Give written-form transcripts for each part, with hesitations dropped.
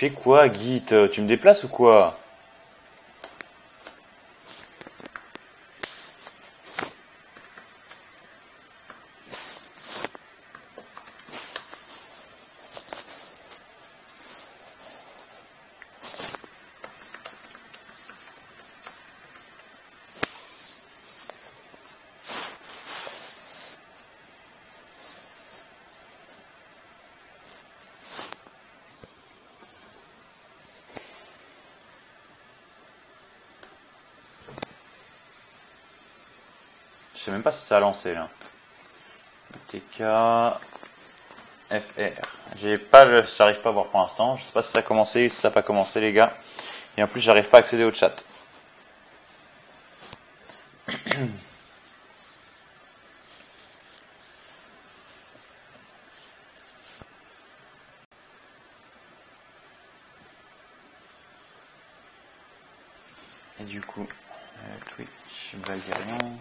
fais quoi, Git? Tu me déplaces ou quoi? Je sais même pas si ça a lancé là. TK FR. J'arrive pas à voir pour l'instant. Je sais pas si ça a commencé, si ça n'a pas commencé les gars. Et en plus j'arrive pas à accéder au chat. Et du coup, Twitch, Valgarian.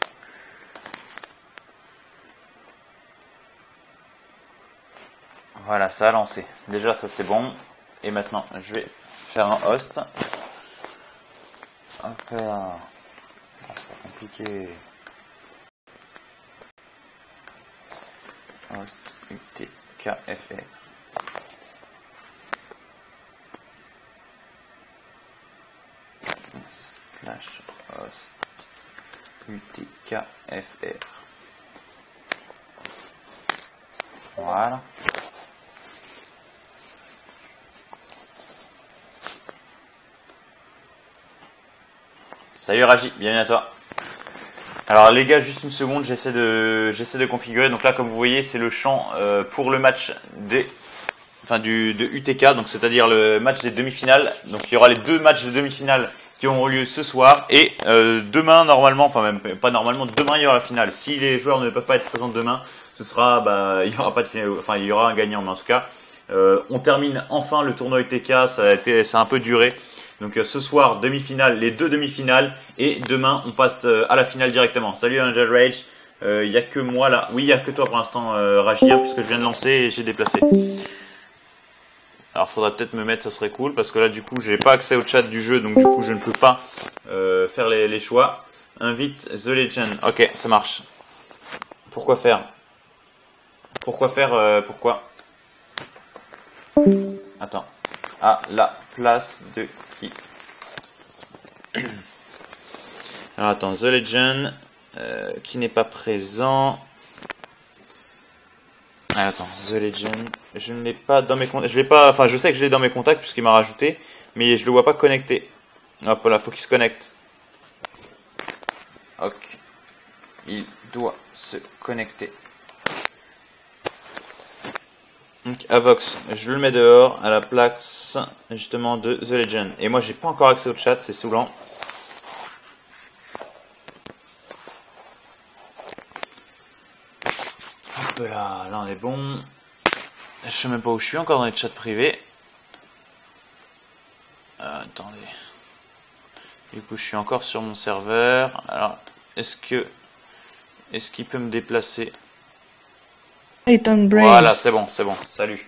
Voilà, ça a lancé. Déjà, ça c'est bon. Et maintenant, je vais faire un host. Hop là. Ah, c'est pas compliqué. Host UTKFR. Slash host UTKFR. Voilà. Salut Raji, bienvenue à toi. Alors les gars, juste une seconde, j'essaie de configurer. Donc là, comme vous voyez, c'est le champ pour le match de UTK, donc c'est-à-dire le match des demi-finales. Donc il y aura les deux matchs de demi-finale qui auront lieu ce soir et demain normalement, enfin même pas normalement, demain il y aura la finale. Si les joueurs ne peuvent pas être présents demain, ce sera, il y aura pas de finale, enfin il y aura un gagnant, mais en tout cas, on termine enfin le tournoi UTK. Ça a un peu duré. Donc ce soir, demi-finale, les deux demi-finales, et demain on passe à la finale directement. Salut Angel Rage, y a que moi là, oui y a que toi pour l'instant Raji, puisque je viens de lancer et j'ai déplacé. Alors faudrait peut-être me mettre, ça serait cool, parce que là du coup j'ai pas accès au chat du jeu, donc du coup je ne peux pas faire les choix. Invite The Legend, ok ça marche. Pourquoi faire? Pourquoi Attends, à la place de qui? Alors attends, The Legend qui n'est pas présent. Ah, attends, The Legend, je ne l'ai pas dans mes contacts. Je l'ai pas, enfin je sais que je l'ai dans mes contacts puisqu'il m'a rajouté, mais je le vois pas connecté. Hop là, faut qu'il se connecte. Ok, il doit se connecter. Donc Avox, je le mets dehors à la place justement de The Legend. Et moi j'ai pas encore accès au chat, c'est saoulant. Hop là, là on est bon. Je sais même pas où je suis encore dans les chats privés. Attendez. Du coup je suis encore sur mon serveur. Alors est-ce qu'il peut me déplacer? Voilà, c'est bon, salut.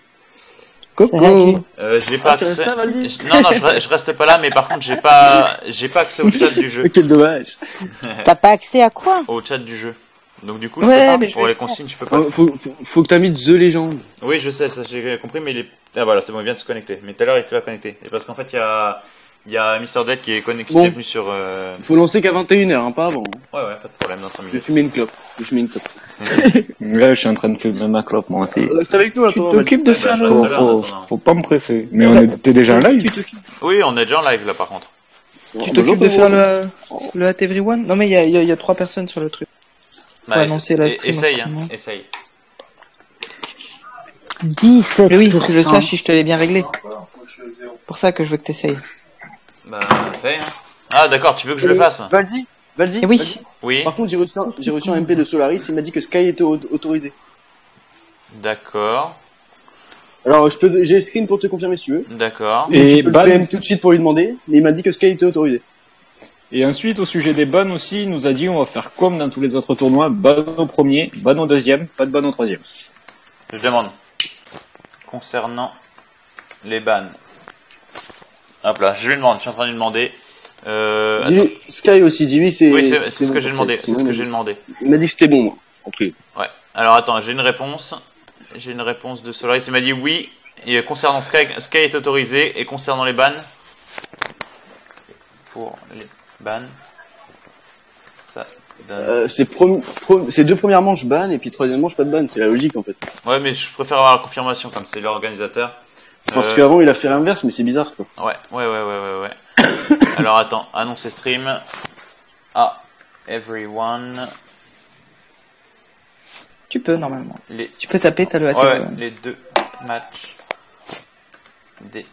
Coucou. J'ai pas accès. Non, je reste pas là, mais par contre j'ai pas accès au chat du jeu. Quel dommage. T'as pas accès à quoi? Au chat du jeu. Donc du coup, je peux pas, pour les consignes, je peux pas. Faut que t'invites The Legend. Oui, je sais, ça j'ai compris, mais il est. Ah voilà, c'est bon, il vient de se connecter. Mais tout à l'heure, il était pas connecté. Et parce qu'en fait, il y a Mr. Dead qui est connecté, qui est venu sur. Faut lancer qu'à 21h, hein, pas avant. Ouais, pas de problème, dans 5 minutes. Je vais fumer une clope. Là, je suis en train de fumer ma clope, moi aussi. C'est avec nous, tu t'occupes de faire le... Faut pas me presser. Mais t'es déjà en live? Oui, on est déjà en live, là, par contre. Tu t'occupes de faire le At Everyone? Non, mais il y a 3 personnes sur le truc. Pour annoncer la stream. Essaye. 17%. Mais oui, il faut que je le sache si je te l'ai bien réglé. Pour ça que je veux que t'essayes. Bah, fais, hein. Ah, d'accord, tu veux que je le fasse? Valdi. Oui. Par contre, j'ai reçu un MP de Solaris, il m'a dit que Sky était autorisé. D'accord. Alors, j'ai le screen pour te confirmer si tu veux. D'accord. Et tu peux le PM tout de suite pour lui demander, mais il m'a dit que Sky était autorisé. Et ensuite, au sujet des bans aussi, il nous a dit on va faire comme dans tous les autres tournois, ban au premier, ban au deuxième, pas de ban au troisième. Je demande. Concernant les bans. Hop là, je suis en train de lui demander. Dis-lui, Sky aussi, dis-lui, c'est. Oui, c'est ce que j'ai demandé. C'est ce que j'ai demandé. Il m'a dit que c'était bon, moi. Après. Ouais. Alors attends, j'ai une réponse. J'ai une réponse de Solaris. Il m'a dit oui. Et concernant Sky est autorisé. Et concernant les bans. Pour les bans. Ça donne. C'est 2 premières manches ban et puis 3e manche pas de ban. C'est la logique en fait. Ouais, mais je préfère avoir la confirmation comme c'est l'organisateur. Parce qu'avant il a fait l'inverse, mais c'est bizarre quoi. Ouais. Alors attends, annoncer stream. Ah, everyone. Tu peux normalement. Tu peux taper, t'as le ATV. Ouais, les 2 matchs des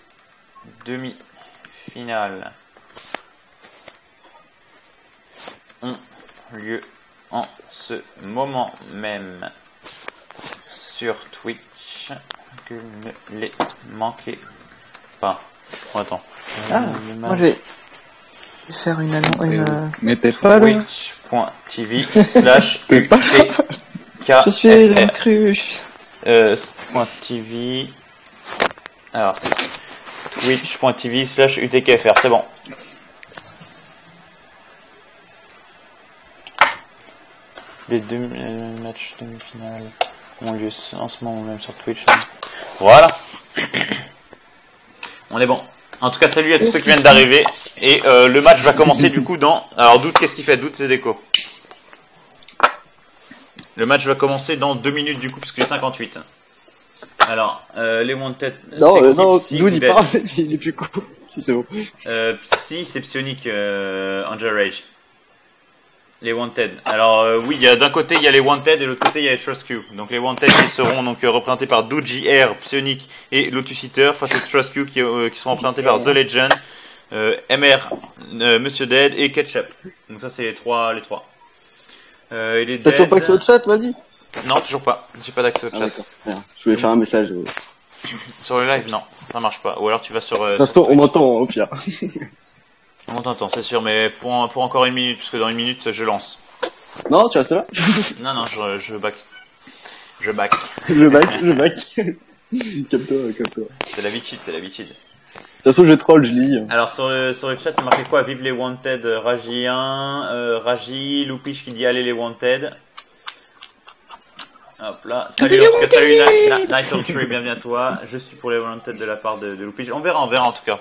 demi-finales ont lieu en ce moment même sur Twitch. Que ne les manquez pas. Oh, attends. Moi je vais faire une annonce. Mettez pas là. Twitch.tv slash Je suis un cruche. .tv. Alors c'est twitch.tv slash UTKFR, c'est bon. Les 2 matchs demi-finales ont lieu en ce moment même sur Twitch. Voilà. On est bon. En tout cas, salut à tous ceux qui viennent d'arriver. Et le match va commencer du coup dans... Alors Doute, qu'est-ce qu'il fait? Doute, c'est déco. Le match va commencer dans 2 minutes du coup, parce qu'il est 58. Alors, les Wanted... Non, Doute il parle, il est plus court. Si, c'est bon. Psy, c'est Psionic, Angel Rage. Les Wanted. Alors oui, d'un côté il y a les Wanted et de l'autre côté il y a les Trust Q. Donc les Wanted qui seront donc représentés par Doji R, Psionic et Lotus Eater face aux Trust Q qui seront représentés par The Legend, MR, Monsieur Dead et Ketchup. Donc ça c'est les trois. T'as toujours pas accès au chat, vas-y. Non, toujours pas. J'ai pas d'accès au chat. Je voulais faire un message. Sur le live, non, ça marche pas. Ou alors tu vas sur. On m'entend au pire. On t'entend, c'est sûr, mais pour encore 1 minute, parce que dans 1 minute, je lance. Non, tu restes là? Non, je back. Je back. Calme-toi. C'est l'habitude. De toute façon, je troll, je lis. Alors, sur le chat, il marqué quoi? Vive les Wanted, Raji 1, Raji, Loupiche qui dit allez les Wanted. Hop là. Salut, en tout cas, salut Night on Tree, bienvenue à toi. Je suis pour les Wanted de la part de Loupiche. On verra en tout cas.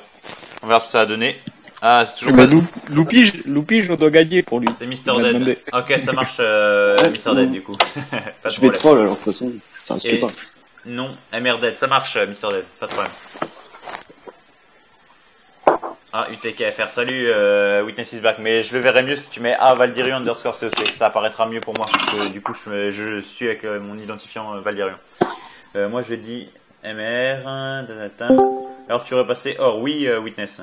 On verra ce que ça a donné. Ah, c'est toujours pas... Loupige, on doit gagner pour lui. C'est Mr. Dead. Ok, ça marche, Mr. Dead, du coup. Pas de je vais troll, alors, de toute façon. Ça risque pas. Non, MR Dead, ça marche, Mr. Dead. Pas de problème. Ah, UTKFR, salut, Witness is back. Mais je le verrai mieux si tu mets Valdirion _ COC. Ça apparaîtra mieux pour moi, parce que du coup, je suis avec mon identifiant Valdirion. Moi, je dis MR. Alors, tu aurais passé... Oh, oui, Witness.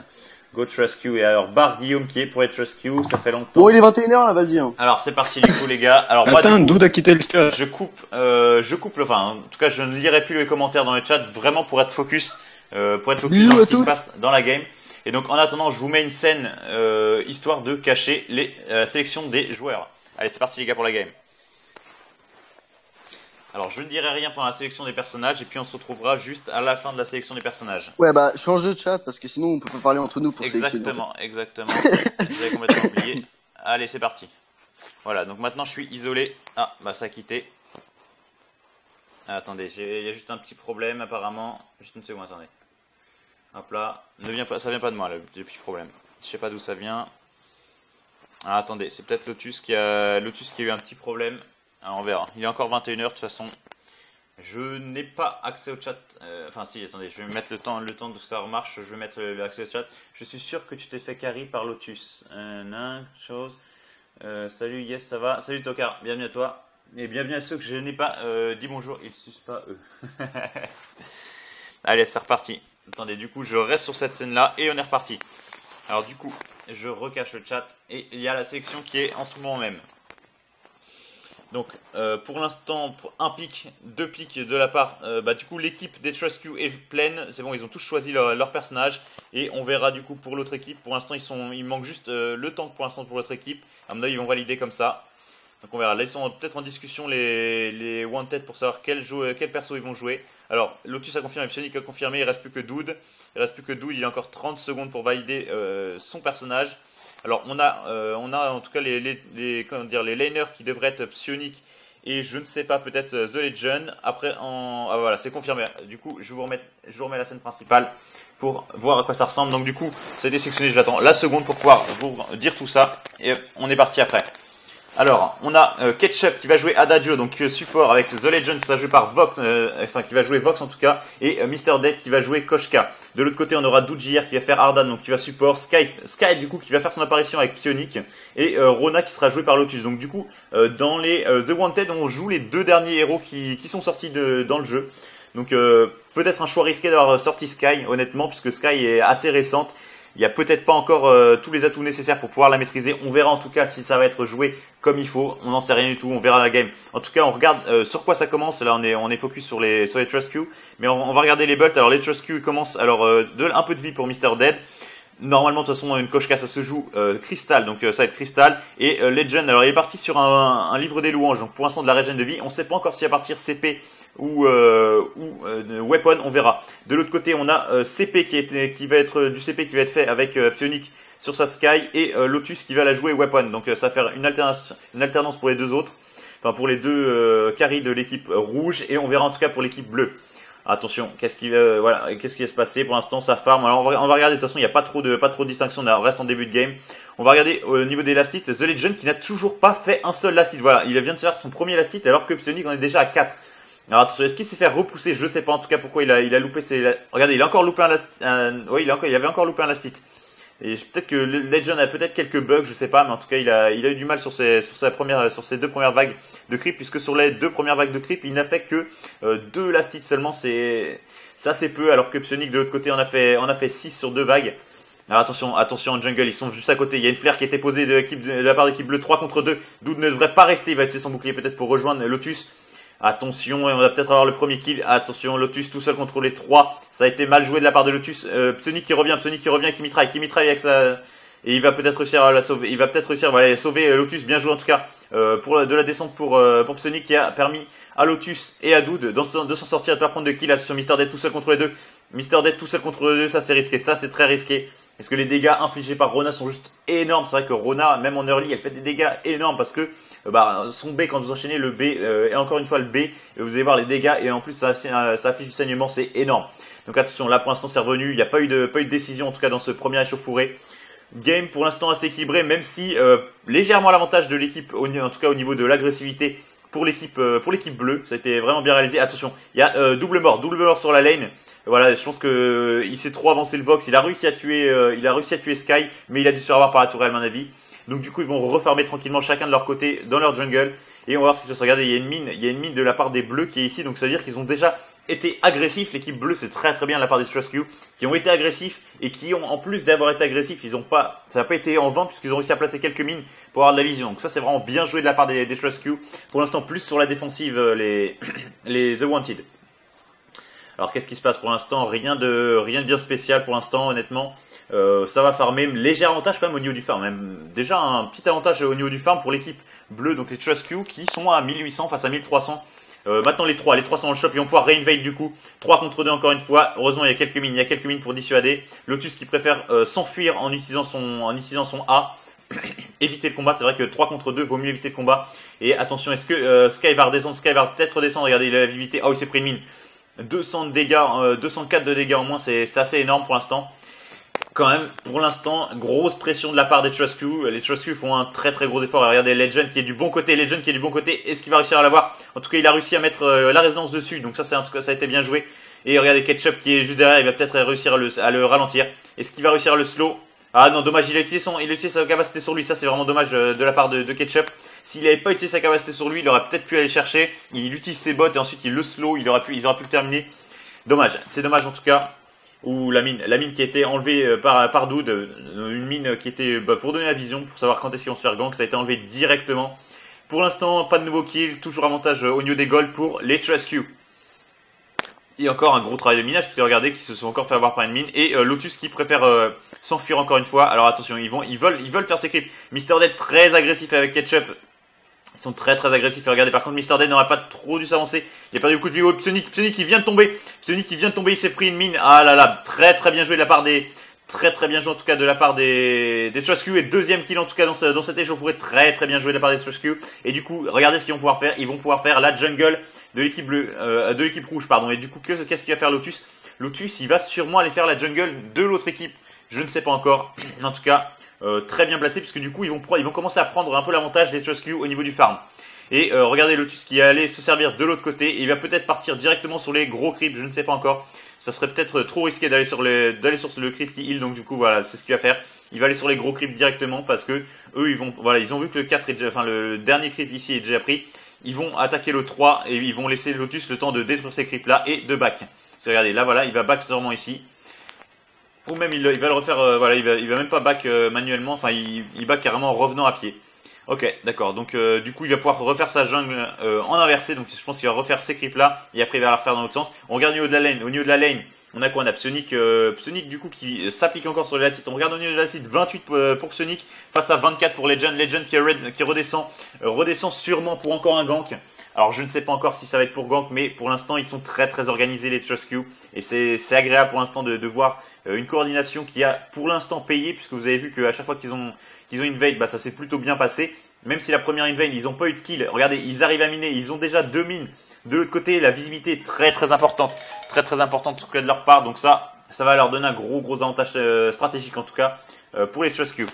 Go Trust Q. Et alors, Bar Guillaume qui est pour les Trust Q, ça fait longtemps. Bon, il est 21h là, vas-y. Hein. Alors, c'est parti du coup, les gars. Alors, moi, attends, Doud a quitté le chat. je coupe, enfin, en tout cas, je ne lirai plus les commentaires dans le chat, vraiment pour être focus dans ce qui se passe dans la game. Et donc, en attendant, je vous mets une scène, histoire de cacher la sélection des joueurs. Allez, c'est parti, les gars, pour la game. Alors, je ne dirai rien pendant la sélection des personnages, et puis on se retrouvera juste à la fin de la sélection des personnages. Ouais, bah, change de chat, parce que sinon, on peut pas parler entre nous pour sélectionner. Exactement. J'avais complètement oublié. Allez, c'est parti. Voilà, donc maintenant, je suis isolé. Ah, bah, ça a quitté. Ah, attendez, il y a juste un petit problème, apparemment. Juste une seconde, attendez. Hop là. Ça vient pas de moi, le petit problème. Je sais pas d'où ça vient. Ah, attendez, c'est peut-être Lotus qui a eu un petit problème. Alors, on verra. Il est encore 21h, de toute façon. Je n'ai pas accès au chat. Enfin, si, attendez, je vais mettre le temps que ça remarche. Je vais mettre l'accès au chat. Je suis sûr que tu t'es fait carry par Lotus. Salut, yes, ça va. Salut Tokar, bienvenue à toi. Et bienvenue à ceux que je n'ai pas dit bonjour. Ils ne sucent pas eux. Allez, c'est reparti. Attendez, du coup, je reste sur cette scène-là et on est reparti. Alors, du coup, je recache le chat et il y a la sélection qui est en ce moment même. Donc, pour l'instant, 2 pics de la part, du coup, l'équipe des Trust Q est pleine. C'est bon, ils ont tous choisi leur personnage. Et on verra du coup pour l'autre équipe. Pour l'instant, il manque juste le tank pour l'instant pour l'autre équipe. À mon avis, ils vont valider comme ça. Donc on verra. Là, ils sont peut-être en discussion les Wanted pour savoir quel perso ils vont jouer. Alors, Lotus a confirmé, Psionic a confirmé, il reste plus que Dude. Il a encore 30 secondes pour valider son personnage. Alors, on a en tout cas les laners qui devraient être Psionic et je ne sais pas, peut-être The Legend. Après, voilà, c'est confirmé. Du coup, je vous remets la scène principale pour voir à quoi ça ressemble. Donc du coup, ça a été sélectionné, j'attends la seconde pour pouvoir vous dire tout ça. Et on est parti après. Alors, on a Ketchup qui va jouer Adagio, donc support avec The Legend, ça va jouer par Vox, qui va jouer Vox en tout cas, et Mr. Dead qui va jouer Koshka. De l'autre côté, on aura Doujir qui va faire Ardan, donc qui va support, Sky du coup qui va faire son apparition avec Psionic, et Rona qui sera joué par Lotus. Donc du coup, dans les The Wanted, on joue les deux derniers héros qui sont sortis dans le jeu. Donc peut-être un choix risqué d'avoir sorti Sky, honnêtement, puisque Sky est assez récente. Il n'y a peut-être pas encore tous les atouts nécessaires pour pouvoir la maîtriser. On verra en tout cas si ça va être joué comme il faut. On n'en sait rien du tout, on verra la game. En tout cas, on regarde sur quoi ça commence. Là, on est focus sur les Trust Queue. Mais on va regarder les builds. Alors les Trust Queue commencent. Alors un peu de vie pour Mr. Dead. Normalement, de toute façon, une Koshka, ça se joue Crystal, donc ça va être Crystal. Et Legend, alors il est parti sur un livre des louanges, donc pour l'instant de la régène de vie. On ne sait pas encore si à partir CP ou Weapon, on verra. De l'autre côté, on a CP qui va être du CP qui va être fait avec Psionic sur sa Sky et Lotus qui va la jouer Weapon. Donc ça va faire une alternance pour les deux autres, enfin pour les deux carries de l'équipe rouge, et on verra en tout cas pour l'équipe bleue. Attention, qu'est-ce qui va se passer pour l'instant, ça farm. Alors on va regarder, de toute façon il n'y a pas trop de distinction, on reste en début de game. On va regarder au niveau des last hits, The Legend qui n'a toujours pas fait un seul last hit. Voilà, il vient de faire son premier last hit alors que Psionic en est déjà à 4. Alors attention, est-ce qu'il s'est fait repousser? Je sais pas en tout cas pourquoi il a loupé ses... Regardez, il a encore loupé un last il avait encore loupé un last hit. Et peut-être que Legend a peut-être quelques bugs, je sais pas, mais en tout cas il a eu du mal sur ses deux premières vagues de creep, puisque sur les deux premières vagues de creep, il n'a fait que 2 last hits seulement, c'est peu, alors que Psionic de l'autre côté en a fait 6 sur 2 vagues. Alors attention en jungle, ils sont juste à côté, il y a une flare qui a été posée de la part de l'équipe bleue, 3 contre 2, Dude ne devrait pas rester, il va utiliser son bouclier peut-être pour rejoindre Lotus. Attention, on va peut-être avoir le premier kill. Attention, Lotus tout seul contre les 3. Ça a été mal joué de la part de Lotus. Psionic qui revient, qui mitraille avec sa... Et il va peut-être réussir à la sauver. Il va peut-être réussir à sauver Lotus. Bien joué en tout cas de la descente pour Psionic qui a permis à Lotus et à Dude de s'en sortir et de pas prendre de kill. Attention, Mr. Dead tout seul contre les deux. Mr. Dead tout seul contre les deux, ça c'est risqué. Ça c'est très risqué. Parce que les dégâts infligés par Rona sont juste énormes. C'est vrai que Rona, même en early, elle fait des dégâts énormes parce que son B, quand vous enchaînez le B et encore une fois le B, vous allez voir les dégâts et en plus ça affiche du saignement, c'est énorme. Donc attention, là pour l'instant c'est revenu, il n'y a pas eu de décision en tout cas dans ce premier échauffouré. Game pour l'instant assez équilibré, même si légèrement à l'avantage de l'équipe, en tout cas au niveau de l'agressivité pour l'équipe bleue, ça a été vraiment bien réalisé. Attention, il y a double mort sur la lane. Voilà, je pense que il s'est trop avancé le Vox, il a réussi à tuer Sky, mais il a dû se faire avoir par la tourelle à mon avis. Donc du coup ils vont refermer tranquillement chacun de leur côté dans leur jungle et on va voir ce qui se passe. Regardez, il y a une mine de la part des bleus qui est ici, donc ça veut dire qu'ils ont déjà été agressifs. L'équipe bleue c'est très très bien de la part des Trust Queue qui ont été agressifs et qui ont, en plus d'avoir été agressifs, ça n'a pas été en vain puisqu'ils ont réussi à placer quelques mines pour avoir de la vision. Donc ça c'est vraiment bien joué de la part des Trust Queue. Pour l'instant plus sur la défensive les The Wanted. Alors qu'est-ce qui se passe pour l'instant? Rien de bien spécial pour l'instant honnêtement. Ça va farmer, léger avantage quand même au niveau du farm, même déjà un petit avantage au niveau du farm pour l'équipe bleue, donc les Trust Queue qui sont à 1800 face à 1300. Maintenant les 3 sont dans le shop, ils vont pouvoir réinvade du coup, 3 contre 2 encore une fois. Heureusement il y a quelques mines pour dissuader. Lotus qui préfère s'enfuir en utilisant son A. Éviter le combat, c'est vrai que 3 contre 2 vaut mieux éviter le combat. Et attention, est-ce que Sky va redescendre? Sky va peut-être redescendre, regardez il a la vividité, il s'est pris une mine. 200 de dégâts, 204 de dégâts en moins, c'est assez énorme pour l'instant. Quand même, pour l'instant, grosse pression de la part des Trust Queue. Les Trust Queue font un très très gros effort. Regardez Legend qui est du bon côté. Est-ce qu'il va réussir à l'avoir? En tout cas, il a réussi à mettre la résonance dessus. Donc ça, en tout cas, ça a été bien joué. Et regardez Ketchup qui est juste derrière. Il va peut-être réussir à le ralentir. Est-ce qu'il va réussir à le slow? Ah non, dommage, il a utilisé sa capacité sur lui. Ça, c'est vraiment dommage de la part de Ketchup. S'il n'avait pas utilisé sa capacité sur lui, il aurait peut-être pu aller chercher. Il utilise ses bots et ensuite il le slow. Ils auraient pu le terminer. Dommage. C'est dommage en tout cas. Ou la mine qui a été enlevée par Dude, une mine qui était pour donner la vision, pour savoir quand est-ce qu'ils vont se faire gank, ça a été enlevé directement. Pour l'instant, pas de nouveau kill, toujours avantage au niveau des golds pour les Trust Queue. Et encore un gros travail de minage, parce que regardez qu'ils se sont encore fait avoir par une mine. Et Lotus qui préfère s'enfuir encore une fois. Alors attention, ils veulent faire ses creeps. Mr. Dead très agressif avec Ketchup. Ils sont très très agressifs. Et regardez, par contre, Mr. Dead n'aurait pas trop dû s'avancer. Il a perdu beaucoup de vie. Oh, Psionic qui vient de tomber. Psionic qui vient de tomber, il s'est pris une mine. Ah là là, très très bien joué de la part des... Très très bien joué en tout cas de la part des Truscu. Et deuxième kill en tout cas dans cette échauffourée. Très très bien joué de la part des Truscu. Et du coup, regardez ce qu'ils vont pouvoir faire. Ils vont pouvoir faire la jungle de l'équipe bleue, de l'équipe rouge, pardon. Et du coup, qu'est-ce qu'il va faire Lotus? Lotus, il va sûrement aller faire la jungle de l'autre équipe. Je ne sais pas encore. En tout cas, très bien placé puisque du coup, ils vont commencer à prendre un peu l'avantage des Truscu au niveau du farm. Et regardez Lotus qui est allé se servir de l'autre côté. Et il va peut-être partir directement sur les gros creeps. Je ne sais pas encore. Ça serait peut-être trop risqué d'aller sur le creep qui heal. Donc du coup, voilà, c'est ce qu'il va faire. Il va aller sur les gros creeps directement parce que eux, ils ont vu que le dernier creep ici est déjà pris. Ils vont attaquer le 3 et ils vont laisser Lotus le temps de détruire ces creeps là et de back. Regardez, là voilà, il va back sûrement ici. Ou même il va le refaire, voilà, il va même pas back manuellement, enfin il back carrément en revenant à pied. Ok, d'accord, donc du coup il va pouvoir refaire sa jungle en inversé, donc je pense qu'il va refaire ces creeps là, et après il va la refaire dans l'autre sens. On regarde au niveau de la lane, on a quoi? On a Psionic du coup qui s'applique encore sur les Lacite. On regarde au niveau de la Lacite, 28 pour Psionic face à 24 pour Legend. Legend qui redescend sûrement pour encore un gank. Alors je ne sais pas encore si ça va être pour gank, mais pour l'instant ils sont très très organisés les Truscu. Et c'est agréable pour l'instant de voir une coordination qui a pour l'instant payé, puisque vous avez vu qu'à chaque fois qu'ils ont invade, bah ça s'est plutôt bien passé. Même si la première invade, ils n'ont pas eu de kill. Regardez, ils arrivent à miner, ils ont déjà 2 mines. De l'autre côté, la visibilité est très très importante. Très très importante en tout cas de leur part. Donc ça va leur donner un gros avantage stratégique en tout cas pour les Truscu.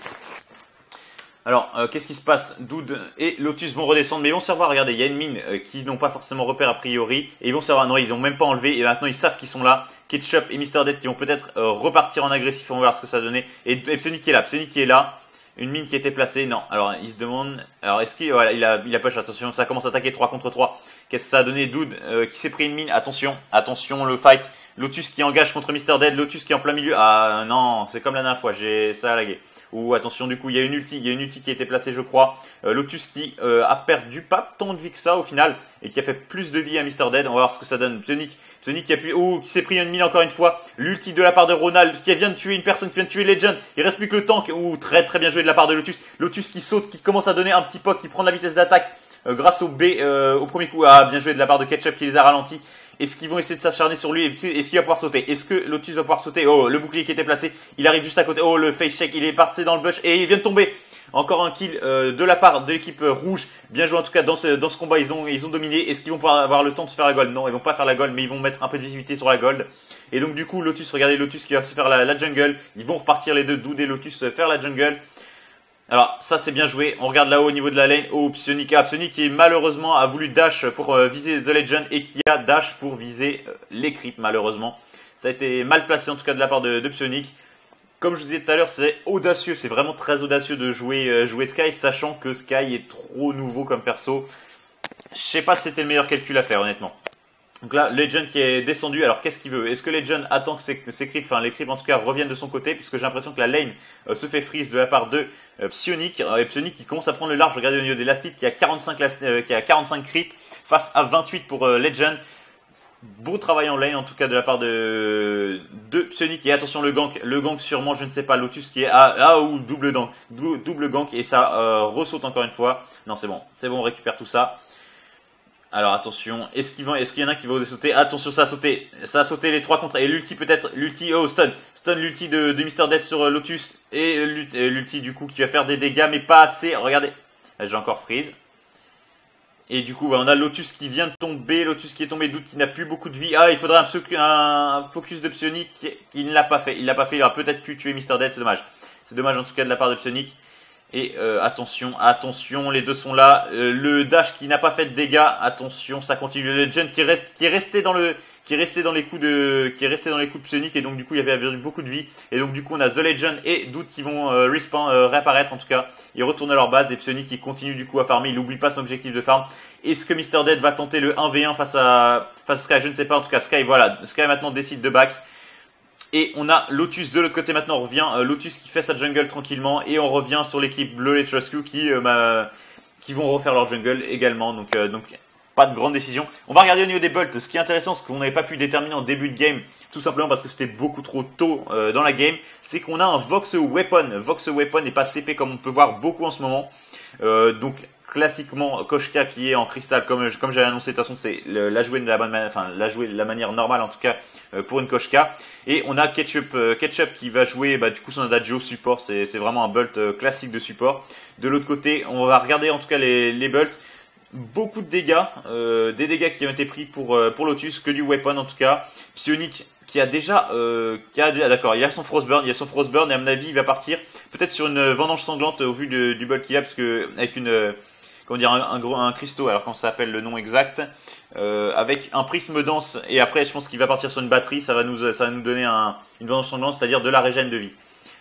Alors, qu'est-ce qui se passe? Dude et Lotus vont redescendre, mais ils vont se revoir. Regardez, il y a une mine qui n'ont pas forcément repère a priori. Et ils vont se revoir. Non, ils n'ont même pas enlevé. Et maintenant, ils savent qu'ils sont là. Ketchup et Mr. Dead qui vont peut-être repartir en agressif. On va voir ce que ça donnait. Et Psionic qui est là. Psionic qui est là. Une mine qui a été placée. Non. Alors, il se demande. Alors, est-ce qu'il. Voilà, il a push. Attention, ça commence à attaquer 3 contre 3. Qu'est-ce que ça a donné? Dude qui s'est pris une mine. Attention, le fight. Lotus qui engage contre Mr. Dead. Lotus qui est en plein milieu. Ah non, c'est comme la dernière fois. Ça a lagué. Ou attention, du coup, il y a une ulti qui a été placée, je crois. Lotus qui a perdu pas tant de vie que ça au final et qui a fait plus de vie à Mr. Dead. On va voir ce que ça donne. Psionic qui s'est pris une mine encore une fois. L'ulti de la part de Ronald qui vient de tuer une personne, qui vient de tuer Legend. Il reste plus que le tank. Très très bien joué de la part de Lotus. Lotus qui saute, qui commence à donner un petit poke, qui prend de la vitesse d'attaque grâce au B au premier coup. Ah, bien joué de la part de Ketchup qui les a ralentis. Est-ce qu'ils vont essayer de s'acharner sur lui? Est-ce qu'il va pouvoir sauter? Est-ce que Lotus va pouvoir sauter? Oh, le bouclier qui était placé, il arrive juste à côté. Oh, le face check, il est parti dans le bush et il vient de tomber. Encore un kill de la part de l'équipe rouge. Bien joué en tout cas dans ce combat, ils ont dominé. Est-ce qu'ils vont pouvoir avoir le temps de se faire la gold? Non, ils vont pas faire la gold, mais ils vont mettre un peu de visibilité sur la gold. Et donc du coup, Lotus, regardez Lotus qui va se faire la jungle. Ils vont repartir les deux, Dude et Lotus faire la jungle. Alors ça c'est bien joué, on regarde là-haut au niveau de la lane, Psionic qui malheureusement a voulu dash pour viser The Legend et qui a dash pour viser les creeps malheureusement. Ça a été mal placé en tout cas de la part de Psionic. Comme je vous disais tout à l'heure, c'est audacieux, c'est vraiment très audacieux de jouer Sky, sachant que Sky est trop nouveau comme perso. Je sais pas si c'était le meilleur calcul à faire honnêtement. Donc là, Legend qui est descendu, alors qu'est-ce qu'il veut? Est-ce que Legend attend que ses creeps, enfin les creeps en tout cas, reviennent de son côté? Puisque j'ai l'impression que la lane se fait freeze de la part de Psionic. Et Psionic qui commence à prendre le large, regardez au niveau des Lastite qui a 45 creeps face à 28 pour Legend. Beau travail en lane en tout cas de la part de Psionic. Et attention le gank sûrement, je ne sais pas, Lotus qui est ou double gank et ça ressaute encore une fois. Non c'est bon, on récupère tout ça. Alors attention, est-ce qu'il y en a qui va oser sauter? Attention, ça a sauté les 3 contre, et l'ulti peut-être, stun l'ulti de Mr. Death sur Lotus, et l'ulti du coup qui va faire des dégâts, mais pas assez, regardez, j'ai encore freeze. Et du coup, on a Lotus qui vient de tomber, Lotus qui est tombé, Dude qui n'a plus beaucoup de vie. Ah, il faudrait un focus de Psionic qui ne l'a pas fait, il aura peut-être pu tuer Mr. Death, c'est dommage. C'est dommage en tout cas de la part de Psionic. Et attention, les deux sont là. Le dash qui n'a pas fait de dégâts. Attention, ça continue. Le Legend qui est resté dans les coups de Psionic et donc du coup il y avait perdu beaucoup de vie. Et donc du coup on a The Legend et Dude qui vont réapparaître en tout cas. Ils retournent à leur base et Psionic qui continue du coup à farmer. Il n'oublie pas son objectif de farm. Est-ce que Mr. Dead va tenter le 1v1 face à Sky? Je ne sais pas. En tout cas Sky maintenant décide de back. Et on a Lotus de l'autre côté maintenant, on revient, Lotus qui fait sa jungle tranquillement, et on revient sur l'équipe bleue, les Truscu qui vont refaire leur jungle également, donc pas de grande décision. On va regarder au niveau des bolts, ce qui est intéressant, ce qu'on n'avait pas pu déterminer en début de game, tout simplement parce que c'était beaucoup trop tôt dans la game, c'est qu'on a un Vox Weapon et pas CP comme on peut voir beaucoup en ce moment, donc classiquement Koshka qui est en cristal, comme j'avais annoncé. De toute façon, c'est la jouer de la bonne manière, enfin la jouer de la manière normale en tout cas pour une Koshka. Et on a Ketchup qui va jouer du coup son Adagio support. C'est vraiment un Bolt classique de support. De l'autre côté, on va regarder en tout cas les Bolts. Beaucoup de dégâts, des dégâts qui ont été pris pour Lotus, que du weapon en tout cas. Psionic qui a déjà, d'accord, il y a son Frostburn, et à mon avis il va partir peut-être sur une vendange sanglante au vu du build qu'il a, parce que avec une, comment dire, un cristaux, alors comment ça s'appelle le nom exact, avec un prisme dense, et après je pense qu'il va partir sur une batterie, ça va nous donner une vendange sanglante, c'est-à-dire de la régène de vie.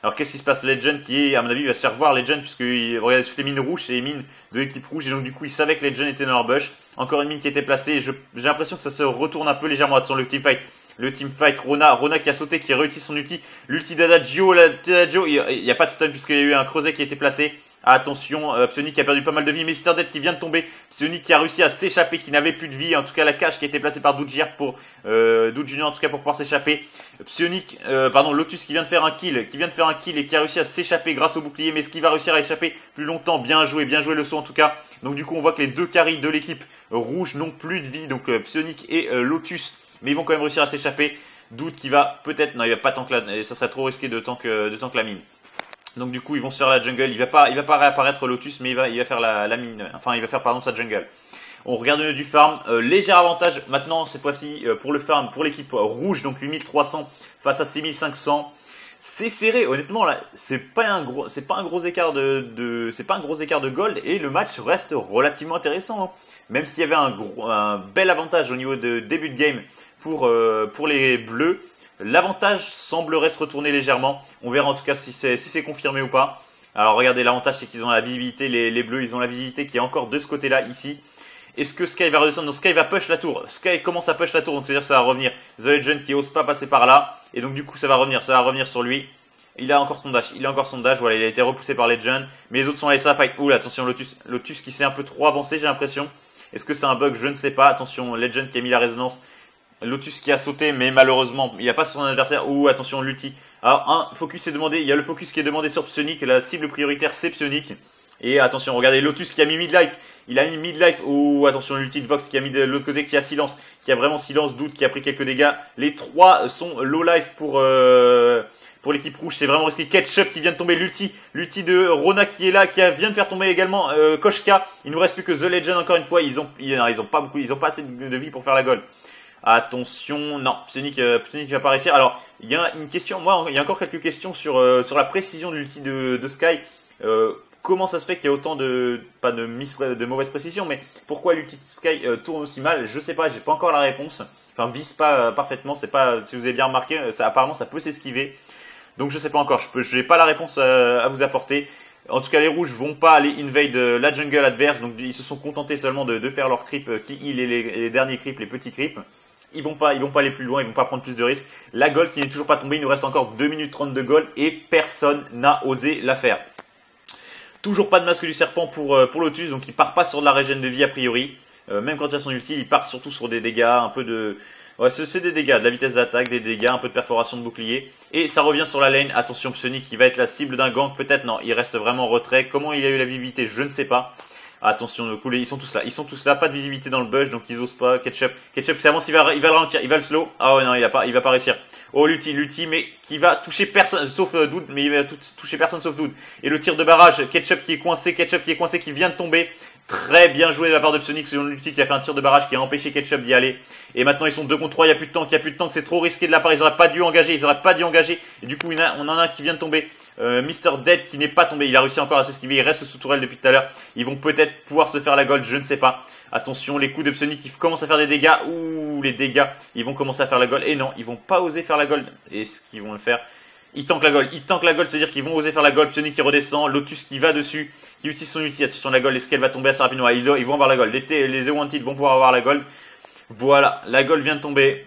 Alors qu'est-ce qui se passe? Legend qui est, à mon avis, il va se faire voir Legend, puisque regardez toutes les mines rouges, c'est les mines de l'équipe rouge, et donc du coup il savait que Legend était dans leur bush. Encore une mine qui était placée, j'ai l'impression que ça se retourne un peu légèrement. Attention, le teamfight, Rona qui a sauté, qui réussit son ulti, l'ulti d'Adagio, il n'y a pas de stun puisqu'il y a eu un creuset qui a été placé. Attention, Psionic qui a perdu pas mal de vie, Mr. Dead qui vient de tomber, Psionic qui a réussi à s'échapper, qui n'avait plus de vie, en tout cas la cage qui a été placée par Doud Junior en tout cas pour pouvoir s'échapper. Lotus qui vient de faire un kill, et qui a réussi à s'échapper grâce au bouclier, mais est-ce qu'il va réussir à échapper plus longtemps? Bien joué le saut en tout cas. Donc du coup on voit que les deux carries de l'équipe rouge n'ont plus de vie, donc Psionic et Lotus, mais ils vont quand même réussir à s'échapper. Doute qui va peut-être, non il va pas tant que là, ça serait trop risqué de tant que la mine. Donc du coup ils vont se faire la jungle, il va pas réapparaître Lotus, mais il va faire la mine, enfin il va faire sa jungle. On regarde du farm, léger avantage maintenant cette fois-ci pour le farm, pour l'équipe rouge, donc 8300 face à 6500. C'est serré, honnêtement là, c'est pas un gros écart de gold, et le match reste relativement intéressant, hein. Même s'il y avait un bel avantage au niveau de début de game pour les bleus, l'avantage semblerait se retourner légèrement. On verra en tout cas si c'est confirmé ou pas. Alors regardez, l'avantage c'est qu'ils ont la visibilité, les bleus ils ont la visibilité qui est encore de ce côté-là ici. Est-ce que Sky va redescendre? Non, Sky va push la tour. Sky commence à push la tour, donc c'est-à-dire que ça va revenir. The Legend qui ose pas passer par là, et donc du coup ça va revenir sur lui. Il a encore son dash, voilà, il a été repoussé par Legend, mais les autres sont allés à fight. Ouh, attention Lotus qui s'est un peu trop avancé, j'ai l'impression. Est-ce que c'est un bug? Je ne sais pas. Attention, Legend qui a mis la résonance. Lotus qui a sauté, mais malheureusement, il n'y a pas son adversaire. Ouh, attention, l'ulti. Alors, focus est demandé. Il y a le focus qui est demandé sur Psionic. La cible prioritaire, c'est Psionic. Et attention, regardez, Lotus qui a mis midlife. Il a mis midlife. Ouh, attention, l'ulti de Vox qui a mis de l'autre côté, qui a silence. Qui a vraiment silence, Doute qui a pris quelques dégâts. Les trois sont low life pour l'équipe rouge. C'est vraiment risqué. Ketchup qui vient de tomber. L'ulti de Rona qui est là, vient de faire tomber également Koshka. Il nous reste plus que The Legend encore une fois. Ils ont pas assez de vie pour faire la goal. Attention, non, Psionic va pas réussir. Alors, il y a une question, il y a encore quelques questions sur la précision de l'ulti de Sky. Comment ça se fait qu'il y a autant de mauvaise précision, mais pourquoi l'ulti de Sky tourne aussi mal? Je sais pas, j'ai pas encore la réponse. Enfin, vise pas parfaitement, c'est pas, si vous avez bien remarqué, apparemment ça peut s'esquiver. Donc je sais pas encore, je n'ai pas la réponse à vous apporter. En tout cas, les rouges vont pas aller invade la jungle adverse, donc ils se sont contentés seulement de faire leur creep qui heal les derniers creeps, les petits creeps. Ils vont pas aller plus loin, ils vont pas prendre plus de risques. La gold qui n'est toujours pas tombée, il nous reste encore 2 minutes 30 de gold et personne n'a osé la faire. Toujours pas de masque du serpent pour Lotus, donc il part pas sur de la régène de vie a priori. Même quand il a son ulti, il part surtout sur des dégâts, un peu de... Ouais, c'est des dégâts, de la vitesse d'attaque, des dégâts, un peu de perforation de bouclier. Et ça revient sur la lane. Attention, Psionic qui va être la cible d'un gank. Peut-être, non, il reste vraiment en retrait. Comment il a eu la visibilité, je ne sais pas. Attention, le coup, ils sont tous là, pas de visibilité dans le bush, donc ils osent pas. Ketchup, c'est avance, il va le ralentir, il va le slow. Ah ouais, non, il va pas réussir. Oh, l'ulti, mais qui va toucher personne, sauf Doud, mais il va toucher personne sauf Doud. Et le tir de barrage, Ketchup qui est coincé, qui vient de tomber. Très bien joué de la part de Psionic, selon l'ulti qui a fait un tir de barrage qui a empêché Ketchup d'y aller. Et maintenant ils sont 2 contre 3, il n'y a plus de tank, c'est trop risqué de la part, ils auraient pas dû engager. Et du coup on en a un qui vient de tomber. Mr. Dead qui n'est pas tombé, il a réussi encore à s'esquiver, il reste sous tourelle depuis tout à l'heure. Ils vont peut-être pouvoir se faire la gold, je ne sais pas. Attention, les coups de Psionic qui commencent à faire des dégâts. Ouh, les dégâts, ils vont commencer à faire la gold. Et non, ils vont pas oser faire la gold. Est-ce qu'ils vont le faire? Ils tankent la gold, c'est-à-dire qu'ils vont oser faire la gold. Psionic qui redescend, Lotus qui va dessus, qui utilise son ulti, attention la gold, est-ce qu'elle va tomber assez rapidement? Ils vont avoir la gold, les The Wanted vont pouvoir avoir la gold. Voilà, la gold vient de tomber.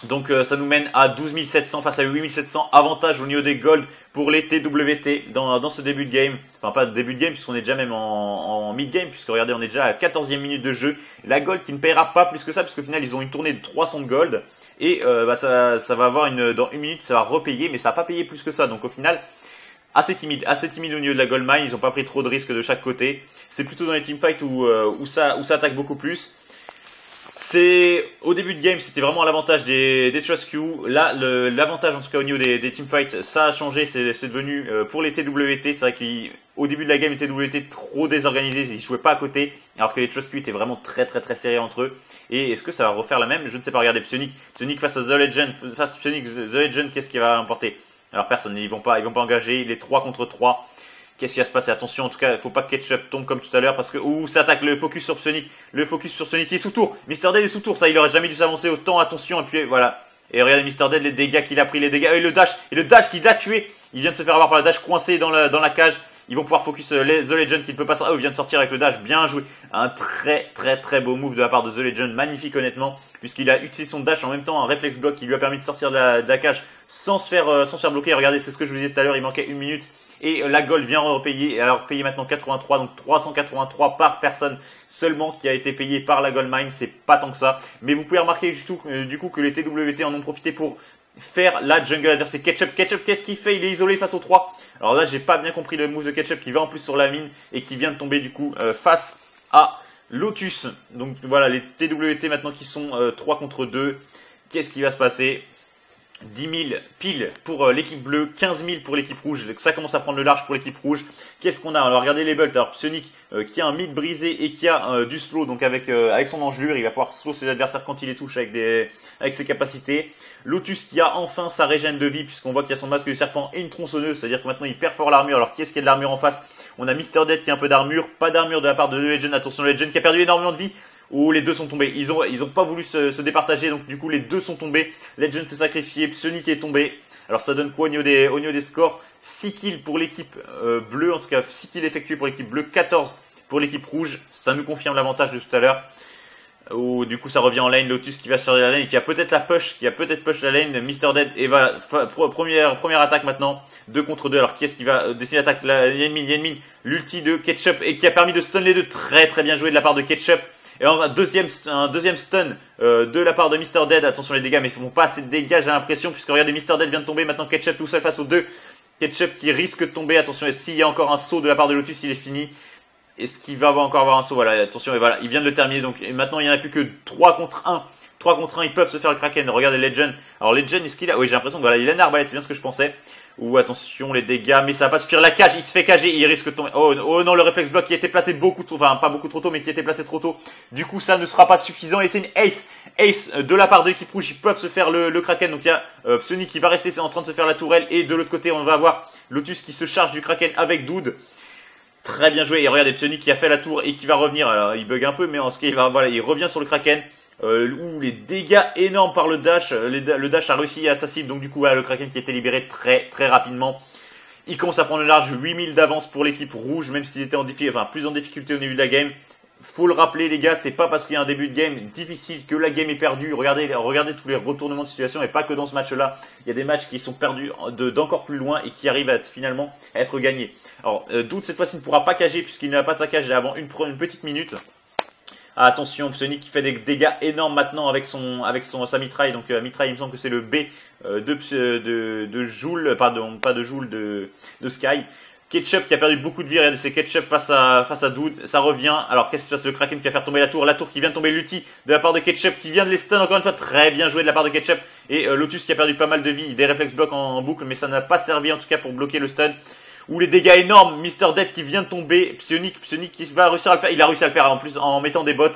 Donc ça nous mène à 12 700 face à 8 700, avantage au niveau des gold pour les TWT dans ce début de game. Enfin pas de début de game puisqu'on est déjà même en mid-game, puisque regardez on est déjà à la 14e minute de jeu. La gold qui ne paiera pas plus que ça, puisqu'au final ils ont une tournée de 300 de gold. Et ça va avoir dans 1 minute ça va repayer, mais ça va pas payer plus que ça. Donc au final assez timide au niveau de la gold mine. Ils n'ont pas pris trop de risques de chaque côté. C'est plutôt dans les teamfights où ça attaque beaucoup plus. Au début de game, c'était vraiment à l'avantage des Trust Q. Là, l'avantage en tout cas au niveau des teamfights, ça a changé. C'est devenu pour les TWT. C'est vrai qu'au début de la game, les TWT étaient trop désorganisés. Ils jouaient pas à côté, alors que les Trust Q étaient vraiment très serrés entre eux. Et est-ce que ça va refaire la même? Je ne sais pas. Regardez, Psionic face à The Legend. Face à Psionic, The Legend, qu'est-ce qui va importer? Alors personne, ils vont pas engager. Il est 3 contre 3. Qu'est-ce qui va se passer? Attention, en tout cas, il faut pas que Ketchup tombe comme tout à l'heure parce que ça attaque le focus sur Psionic. Le focus sur Psionic qui est sous tour. Mr. Dead est sous tour, ça il aurait jamais dû s'avancer autant. Attention, et puis voilà. Et regardez Mr. Dead, les dégâts qu'il a pris, les dégâts et le dash qui l'a tué. Il vient de se faire avoir par le dash coincé dans la cage. Ils vont pouvoir focus The Legend qui ne peut pas sortir. Il vient de sortir avec le dash, bien joué. Un très beau move de la part de The Legend, magnifique honnêtement, puisqu'il a utilisé son dash en même temps, un réflex block qui lui a permis de sortir de la cage sans se faire bloquer. Regardez, c'est ce que je vous disais tout à l'heure, il manquait 1 minute. Et la gold vient repayer, alors payer maintenant 83, donc 383 par personne seulement qui a été payé par la gold mine, c'est pas tant que ça. Mais vous pouvez remarquer du coup que les TWT en ont profité pour faire la jungle adverse. C'est Ketchup, qu'est-ce qu'il fait? Il est isolé face aux 3. Alors là, j'ai pas bien compris le move de Ketchup qui va en plus sur la mine et qui vient de tomber du coup face à Lotus. Donc voilà, les TWT maintenant qui sont 3 contre 2. Qu'est-ce qui va se passer? 10 000 pile pour l'équipe bleue, 15 000 pour l'équipe rouge. Ça commence à prendre le large pour l'équipe rouge. Qu'est-ce qu'on a? Alors regardez les bults. Alors Psionic qui a un mid brisé et qui a du slow, donc avec son engelure, il va pouvoir slow ses adversaires quand il les touche avec ses capacités. Lotus qui a enfin sa régène de vie puisqu'on voit qu'il y a son masque de serpent et une tronçonneuse, c'est-à-dire que maintenant il perfore l'armure. Alors qui est-ce qui a de l'armure en face? On a Mr. Dead qui a un peu d'armure, pas d'armure de la part de Legend. Attention, Legend qui a perdu énormément de vie. Où les deux sont tombés. Ils ont pas voulu se départager, donc du coup les deux sont tombés. Legend s'est sacrifié, Psionic est tombé. Alors ça donne quoi au niveau des scores? 6 kills pour l'équipe bleue, en tout cas 6 kills effectués pour l'équipe bleue, 14 pour l'équipe rouge. Ça nous confirme l'avantage de tout à l'heure. Du coup ça revient en lane, Lotus qui va charger la lane et qui a peut-être push la lane. Mr. Dead et va première attaque maintenant, 2 contre 2. Alors qui est-ce qui va décider d'attaquer? Il y a une mine, l'ulti de Ketchup et qui a permis de stun les deux. Très bien joué de la part de Ketchup. Et un deuxième stun de la part de Mr. Dead. Attention les dégâts, mais ils font pas assez de dégâts, j'ai l'impression, puisque regardez, Mr. Dead vient de tomber. Maintenant Ketchup tout seul face aux deux. Ketchup qui risque de tomber. Attention, et s'il y a encore un saut de la part de Lotus, il est fini. Est-ce qu'il va encore avoir un saut? Voilà, attention, et voilà, il vient de le terminer. Donc et maintenant, il n'y en a plus que 3 contre 1. 3 contre 1, ils peuvent se faire le Kraken. Regardez Legend. Alors Legend, est-ce qu'il a? Oui, j'ai l'impression que voilà, il a une arbalète, c'est bien ce que je pensais. Ou attention les dégâts, mais ça va pas suffire. La cage, il se fait cager, il risque de tomber. Oh non, le réflexe block qui a été placé beaucoup trop, enfin pas beaucoup trop tôt, mais qui a été placé trop tôt. Du coup, ça ne sera pas suffisant et c'est une ace de la part de l'équipe rouge. Ils peuvent se faire le Kraken. Donc il y a Psionic qui va rester en train de se faire la tourelle et de l'autre côté, on va avoir Lotus qui se charge du Kraken avec Dude. Très bien joué. Et regardez Psionic qui a fait la tour et qui va revenir. Alors il bug un peu, mais en tout cas il revient sur le Kraken. Les dégâts énormes par le dash. Le dash a réussi à sa cible. Donc du coup, le Kraken qui a été libéré très rapidement. Il commence à prendre le large, 8000 d'avance pour l'équipe rouge, même s'ils étaient plus en difficulté au début de la game. Faut le rappeler les gars, c'est pas parce qu'il y a un début de game difficile que la game est perdue. Regardez tous les retournements de situation et pas que dans ce match-là. Il y a des matchs qui sont perdus d'encore plus loin et qui arrivent à finalement être gagnés. Alors, Doute cette fois-ci ne pourra pas cager puisqu'il n'a pas sa cage avant une petite minute. Attention, Psionic qui fait des dégâts énormes maintenant avec sa mitraille. Donc mitraille, il me semble que c'est le B de Joule, pardon, pas de Joule, de Sky. Ketchup qui a perdu beaucoup de vie, regardez, c'est Ketchup face à Dude, ça revient. Alors qu'est-ce qui se passe? Le Kraken qui va faire tomber la tour qui vient de tomber, l'ulti de la part de Ketchup qui vient de les stun encore une fois, très bien joué de la part de Ketchup. Et Lotus qui a perdu pas mal de vie, des réflexes blocs en boucle, mais ça n'a pas servi en tout cas pour bloquer le stun. Ou les dégâts énormes, Mr. Dead qui vient de tomber, Psionic qui va réussir à le faire, il a réussi à le faire en plus en mettant des bots.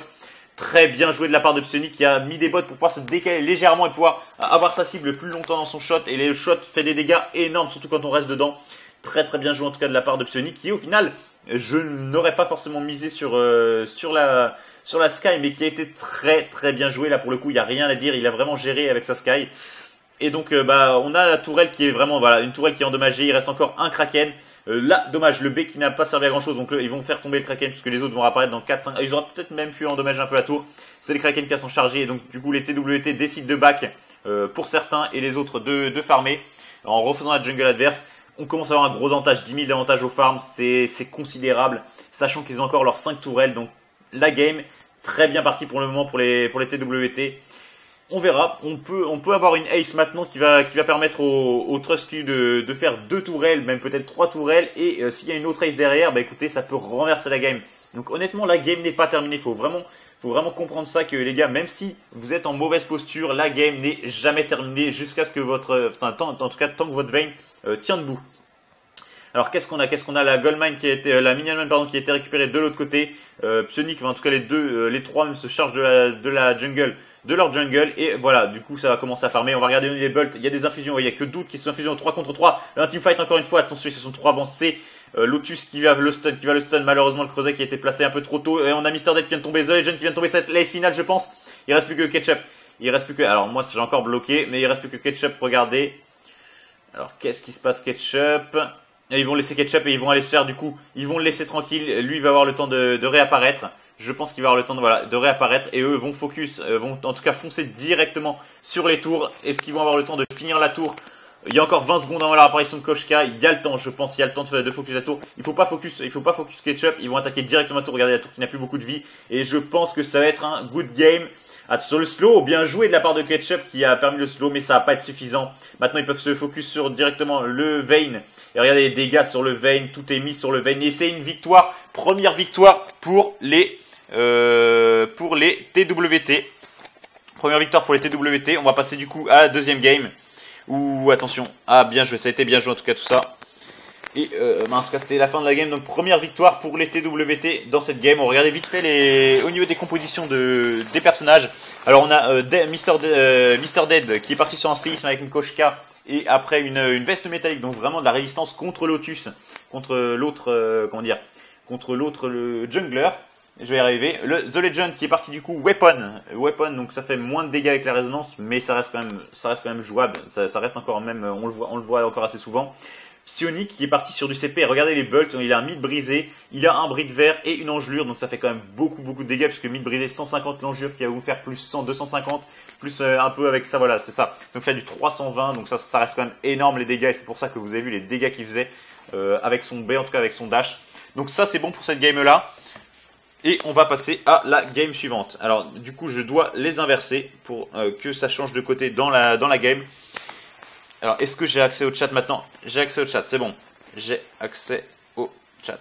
Très bien joué de la part de Psionic qui a mis des bots pour pouvoir se décaler légèrement et pouvoir avoir sa cible plus longtemps dans son shot. Et le shot fait des dégâts énormes, surtout quand on reste dedans. Très bien joué en tout cas de la part de Psionic qui au final, je n'aurais pas forcément misé sur la Sky, mais qui a été très bien joué. Là pour le coup, il n'y a rien à dire, il a vraiment géré avec sa Sky. Et donc on a la tourelle qui est vraiment une tourelle qui est endommagée, il reste encore un Kraken. Là, dommage, le B qui n'a pas servi à grand chose, donc ils vont faire tomber le Kraken puisque les autres vont apparaître dans 4-5. Ils auraient peut-être même pu endommager un peu la tour. C'est le Kraken qui va s'en charger et donc du coup les TWT décident de back pour certains et les autres de farmer en refaisant la jungle adverse. On commence à avoir un gros avantage, 10 000 d'avantage aux farms, c'est considérable, sachant qu'ils ont encore leurs 5 tourelles, donc la game très bien partie pour le moment pour les TWT. On verra, on peut avoir une ace maintenant qui va permettre au Trust Q de faire 2 tourelles, même peut-être 3 tourelles, et s'il y a une autre ace derrière, bah écoutez, ça peut renverser la game. Donc honnêtement, la game n'est pas terminée, faut vraiment comprendre ça, que les gars, même si vous êtes en mauvaise posture, la game n'est jamais terminée jusqu'à ce que en tout cas tant que votre vein tient debout. Alors qu'est-ce qu'on a la Goldmine la Minion Mine pardon, qui a été récupérée de l'autre côté. Psionic, en tout cas les trois même se chargent de la jungle, de leur jungle, et voilà, du coup ça va commencer à farmer. On va regarder les bults, il y a des infusions, il y a que Doute qui sont infusions 3 contre 3. Un teamfight encore une fois, attention, ils se sont trop avancés. Lotus qui va le stun, malheureusement le creuset qui a été placé un peu trop tôt, et on a Mr. Dead qui vient de tomber, The Legend qui vient de tomber, cette l'ace finale je pense. Il reste plus que Ketchup. Alors moi j'ai encore bloqué, mais il reste plus que Ketchup, regardez. Alors qu'est-ce qui se passe Ketchup? Et ils vont laisser Ketchup et ils vont aller se faire, du coup, ils vont le laisser tranquille. Lui, il va avoir le temps de réapparaître. Je pense qu'il va avoir le temps de réapparaître. Et eux vont vont en tout cas foncer directement sur les tours. Est-ce qu'ils vont avoir le temps de finir la tour? Il y a encore 20 secondes avant l'apparition de Koshka. Il y a le temps, je pense, il y a le temps de focus la tour. Il faut pas focus Ketchup. Ils vont attaquer directement la tour. Regardez la tour qui n'a plus beaucoup de vie. Et je pense que ça va être un good game. Sur le slow, bien joué de la part de Ketchup qui a permis le slow, mais ça va pas être suffisant. Maintenant, ils peuvent se focus sur directement le Vayne. Et regardez les dégâts sur le Vayne, tout est mis sur le Vayne. Et c'est une victoire, première victoire pour les TWT. Première victoire pour les TWT. On va passer du coup à la deuxième game. Ouh, attention. Ah, bien joué, ça a été bien joué en tout cas tout ça. Et c'était la fin de la game, donc première victoire pour les TWT dans cette game. On regardait vite fait au niveau des compositions des personnages. Alors on a Mr. Dead qui est parti sur un séisme avec une Koshka et après une veste métallique, donc vraiment de la résistance contre Lotus, contre l'autre le jungler. Je vais y arriver. The Legend qui est parti du coup Weapon, donc ça fait moins de dégâts avec la résonance, mais ça reste quand même jouable. Ça reste encore même, on le voit encore assez souvent. Psionic qui est parti sur du CP. Regardez les bolts, il a un mid brisé, il a un bris de verre et une engelure, donc ça fait quand même beaucoup de dégâts puisque mid brisé 150, l'engelure qui va vous faire plus 100, 250, plus un peu avec ça, voilà, c'est ça. Donc fait du 320, donc ça reste quand même énorme les dégâts et c'est pour ça que vous avez vu les dégâts qu'il faisait avec son B, en tout cas avec son dash. Donc ça c'est bon pour cette game là. Et on va passer à la game suivante. Alors du coup je dois les inverser pour que ça change de côté dans la game. Alors, est-ce que j'ai accès au chat maintenant? J'ai accès au chat, c'est bon. J'ai accès au chat.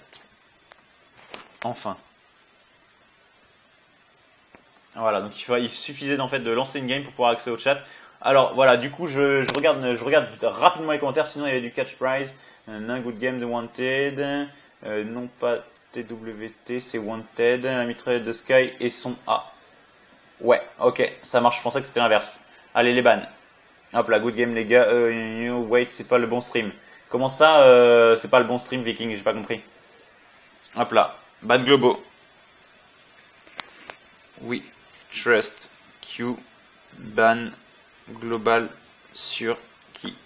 Enfin. Voilà, donc il suffisait en fait de lancer une game pour pouvoir accéder au chat. Alors voilà, du coup je regarde rapidement les commentaires, sinon il y a du catch prize. Un good game de Wanted. Non pas TWT, c'est Wanted. La mitraillette de Sky et son A. Ouais, ok, ça marche, je pensais que c'était l'inverse. Allez les bans. Hop là, good game les gars, wait, c'est pas le bon stream. Comment ça, c'est pas le bon stream Viking, j'ai pas compris. Hop là, ban globo. Oui, trust Q, ban global sur qui.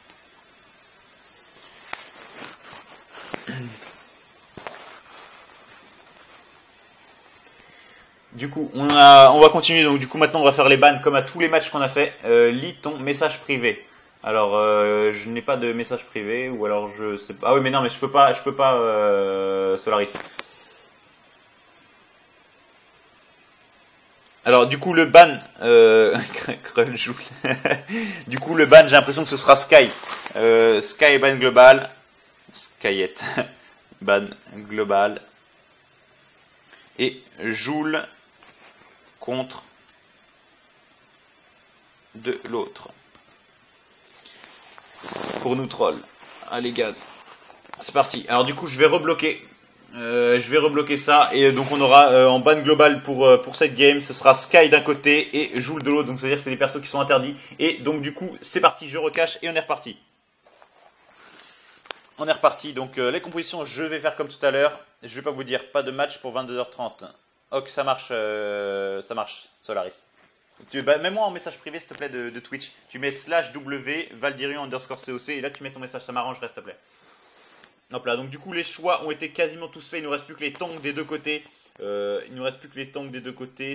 Du coup, on va continuer. Donc, du coup, maintenant, on va faire les bans comme à tous les matchs qu'on a fait. Lis ton message privé. Alors, je n'ai pas de message privé, ou alors je sais pas. Ah oui, mais non, mais je peux pas, Solaris. Alors, du coup, le ban, du coup, le ban, j'ai l'impression que ce sera Sky. Sky ban global. Skyette. Ban global. Et Joule contre de l'autre. Pour nous troll. Allez gaz. C'est parti. Alors du coup je vais rebloquer. Ça et donc on aura en ban global pour cette game, ce sera Sky d'un côté et Joule de l'autre. Donc c'est-à-dire que c'est les persos qui sont interdits. Et donc du coup c'est parti, je recache et on est reparti. Donc les compositions, je vais faire comme tout à l'heure. Je vais pas vous dire, pas de match pour 22h30. Ok, ça marche, Solaris. Mets-moi en message privé, s'il te plaît, de Twitch. Tu mets /w Valdirion_COC et là tu mets ton message, ça m'arrangerait, s'il te plaît. Hop là, donc du coup les choix ont été quasiment tous faits. Il nous reste plus que les tanks des deux côtés.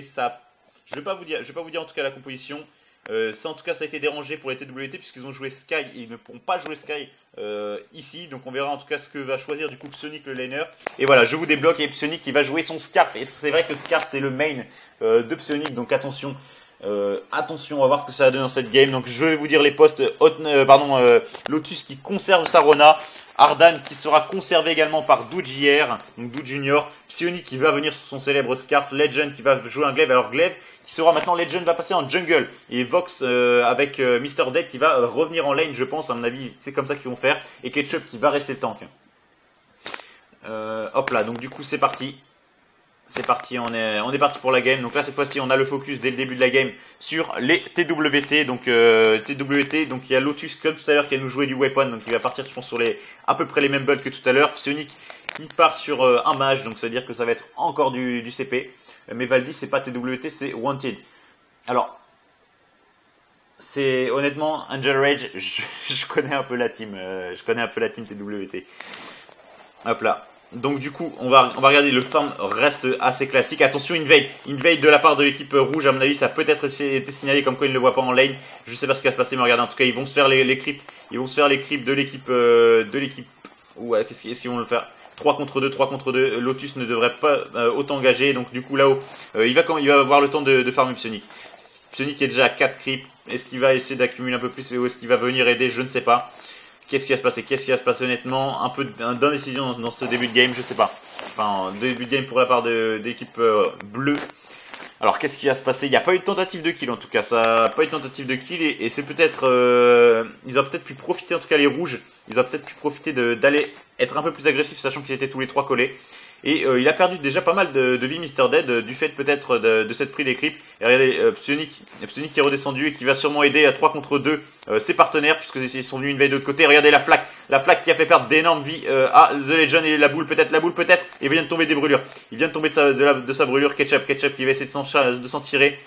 Ça, je vais pas vous dire en tout cas la composition. Ça en tout cas ça a été dérangé pour les TWT puisqu'ils ont joué Sky, ils ne pourront pas jouer Sky ici, donc on verra en tout cas ce que va choisir du coup Psionic le laner. Et voilà, je vous débloque et Psionic il va jouer son Scarf, et c'est vrai que Scarf c'est le main de Psionic, donc attention, Attention, on va voir ce que ça va donner dans cette game. Donc je vais vous dire les postes. Lotus qui conserve sa Rona. Ardan qui sera conservé également par Doud JR, donc Doud Junior. Psionic qui va venir sur son célèbre Scarf. Legend qui va jouer un Glaive. Alors Glaive qui sera maintenant Legend va passer en jungle. Et Vox avec Mr. Dead qui va revenir en lane, je pense. À mon avis, c'est comme ça qu'ils vont faire. Et Ketchup qui va rester tank. Hop là, donc du coup c'est parti. C'est parti, on est parti pour la game. Donc là cette fois-ci on a le focus dès le début de la game sur les TWT. Donc TWT, donc il y a Lotus comme tout à l'heure qui va nous jouer du weapon. Donc il va partir je pense sur à peu près les mêmes builds que tout à l'heure. Psionic qui part sur un mage, donc ça veut dire que ça va être encore du CP. Mais Valdi c'est pas TWT, c'est Wanted. Alors c'est honnêtement Angel Rage, je connais un peu la team. Je connais un peu la team TWT. Hop là. Donc du coup, on va regarder, le farm reste assez classique. Attention, invade de la part de l'équipe rouge. À mon avis, ça a peut-être été signalé comme quoi ils ne le voient pas en lane. Je sais pas ce qui va se passer, mais regardez, en tout cas, ils vont se faire les creeps. Ils vont se faire les creeps de l'équipe. Ouais, est-ce qu'ils vont le faire 3 contre 2. Lotus ne devrait pas autant engager. Donc du coup, là-haut, il va avoir le temps de farmer Psionic. Psionic est déjà à 4 creeps. Est-ce qu'il va essayer d'accumuler un peu plus ou est-ce qu'il va venir aider? Je ne sais pas. Qu'est-ce qui va se passer honnêtement? Un peu d'indécision dans ce début de game, je sais pas. Enfin, début de game pour la part de l'équipe bleue. Alors, qu'est-ce qui va se passer? Il n'y a pas eu de tentative de kill en tout cas. Ça n'a pas eu de tentative de kill et c'est peut-être... ils auraient peut-être pu profiter, en tout cas les rouges, ils auraient peut-être pu profiter d'aller être un peu plus agressifs, sachant qu'ils étaient tous les 3 collés. Et il a perdu déjà pas mal de vie Mr. Dead du fait peut-être de cette prise des creeps. Et regardez, Psionic qui est redescendu et qui va sûrement aider à 3 contre 2 ses partenaires puisqu'ils sont venus une veille de l'autre côté. Regardez la flaque qui a fait perdre d'énormes vies à The Legend et la boule peut-être, et il vient de tomber des brûlures. Il vient de tomber de sa brûlure. Ketchup qui va essayer de s'en tirer.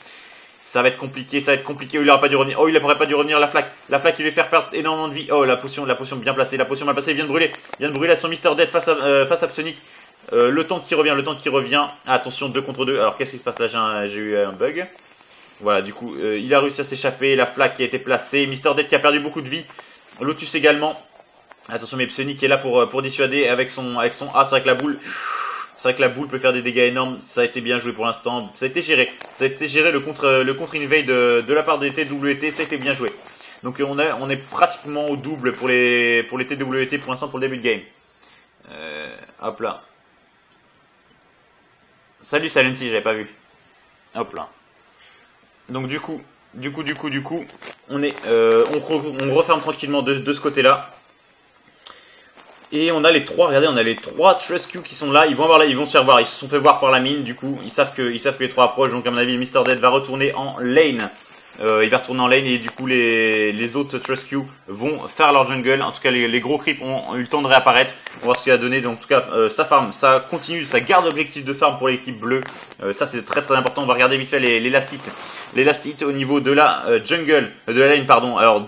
Ça va être compliqué. Oh, il n'aurait pas dû revenir. Oh, il n'aurait pas dû revenir. La flaque, il va faire perdre énormément de vie. Oh, la potion bien placée. Il vient de brûler. À son Mr. Dead face à Psionic. Le temps qui revient. Attention, 2 contre 2. Alors, qu'est-ce qui se passe là? J'ai eu un bug. Voilà, du coup, il a réussi à s'échapper. La flaque qui a été placée. Mr. Dead qui a perdu beaucoup de vie. Lotus également. Attention, mais Psionic est là pour dissuader avec son A. C'est vrai que la boule. C'est vrai que la boule peut faire des dégâts énormes. Ça a été bien joué pour l'instant. Ça a été géré. Le contre-invade de la part des TWT. Ça a été bien joué. Donc, on est pratiquement au double pour les TWT pour l'instant pour le début de game. Hop là. Salut Salency, j'avais pas vu. Hop là. Donc du coup, on referme tranquillement de ce côté-là. Et on a les 3, regardez, on a les 3 Trust Q qui sont là. Ils vont se faire voir. Ils se sont fait voir par la mine. Du coup, ils savent que les 3 approchent. Donc à mon avis, Mr. Dead va retourner en lane. Il va retourner en lane et du coup les autres Trust Q vont faire leur jungle. En tout cas les gros creeps ont eu le temps de réapparaître. On va voir ce qu'il a donné. Donc en tout cas ça farm, ça continue, ça garde l'objectif de farm pour l'équipe bleue. Ça c'est très très important. On va regarder vite fait les last hits. Les last hits au niveau de la jungle, de la lane pardon. Alors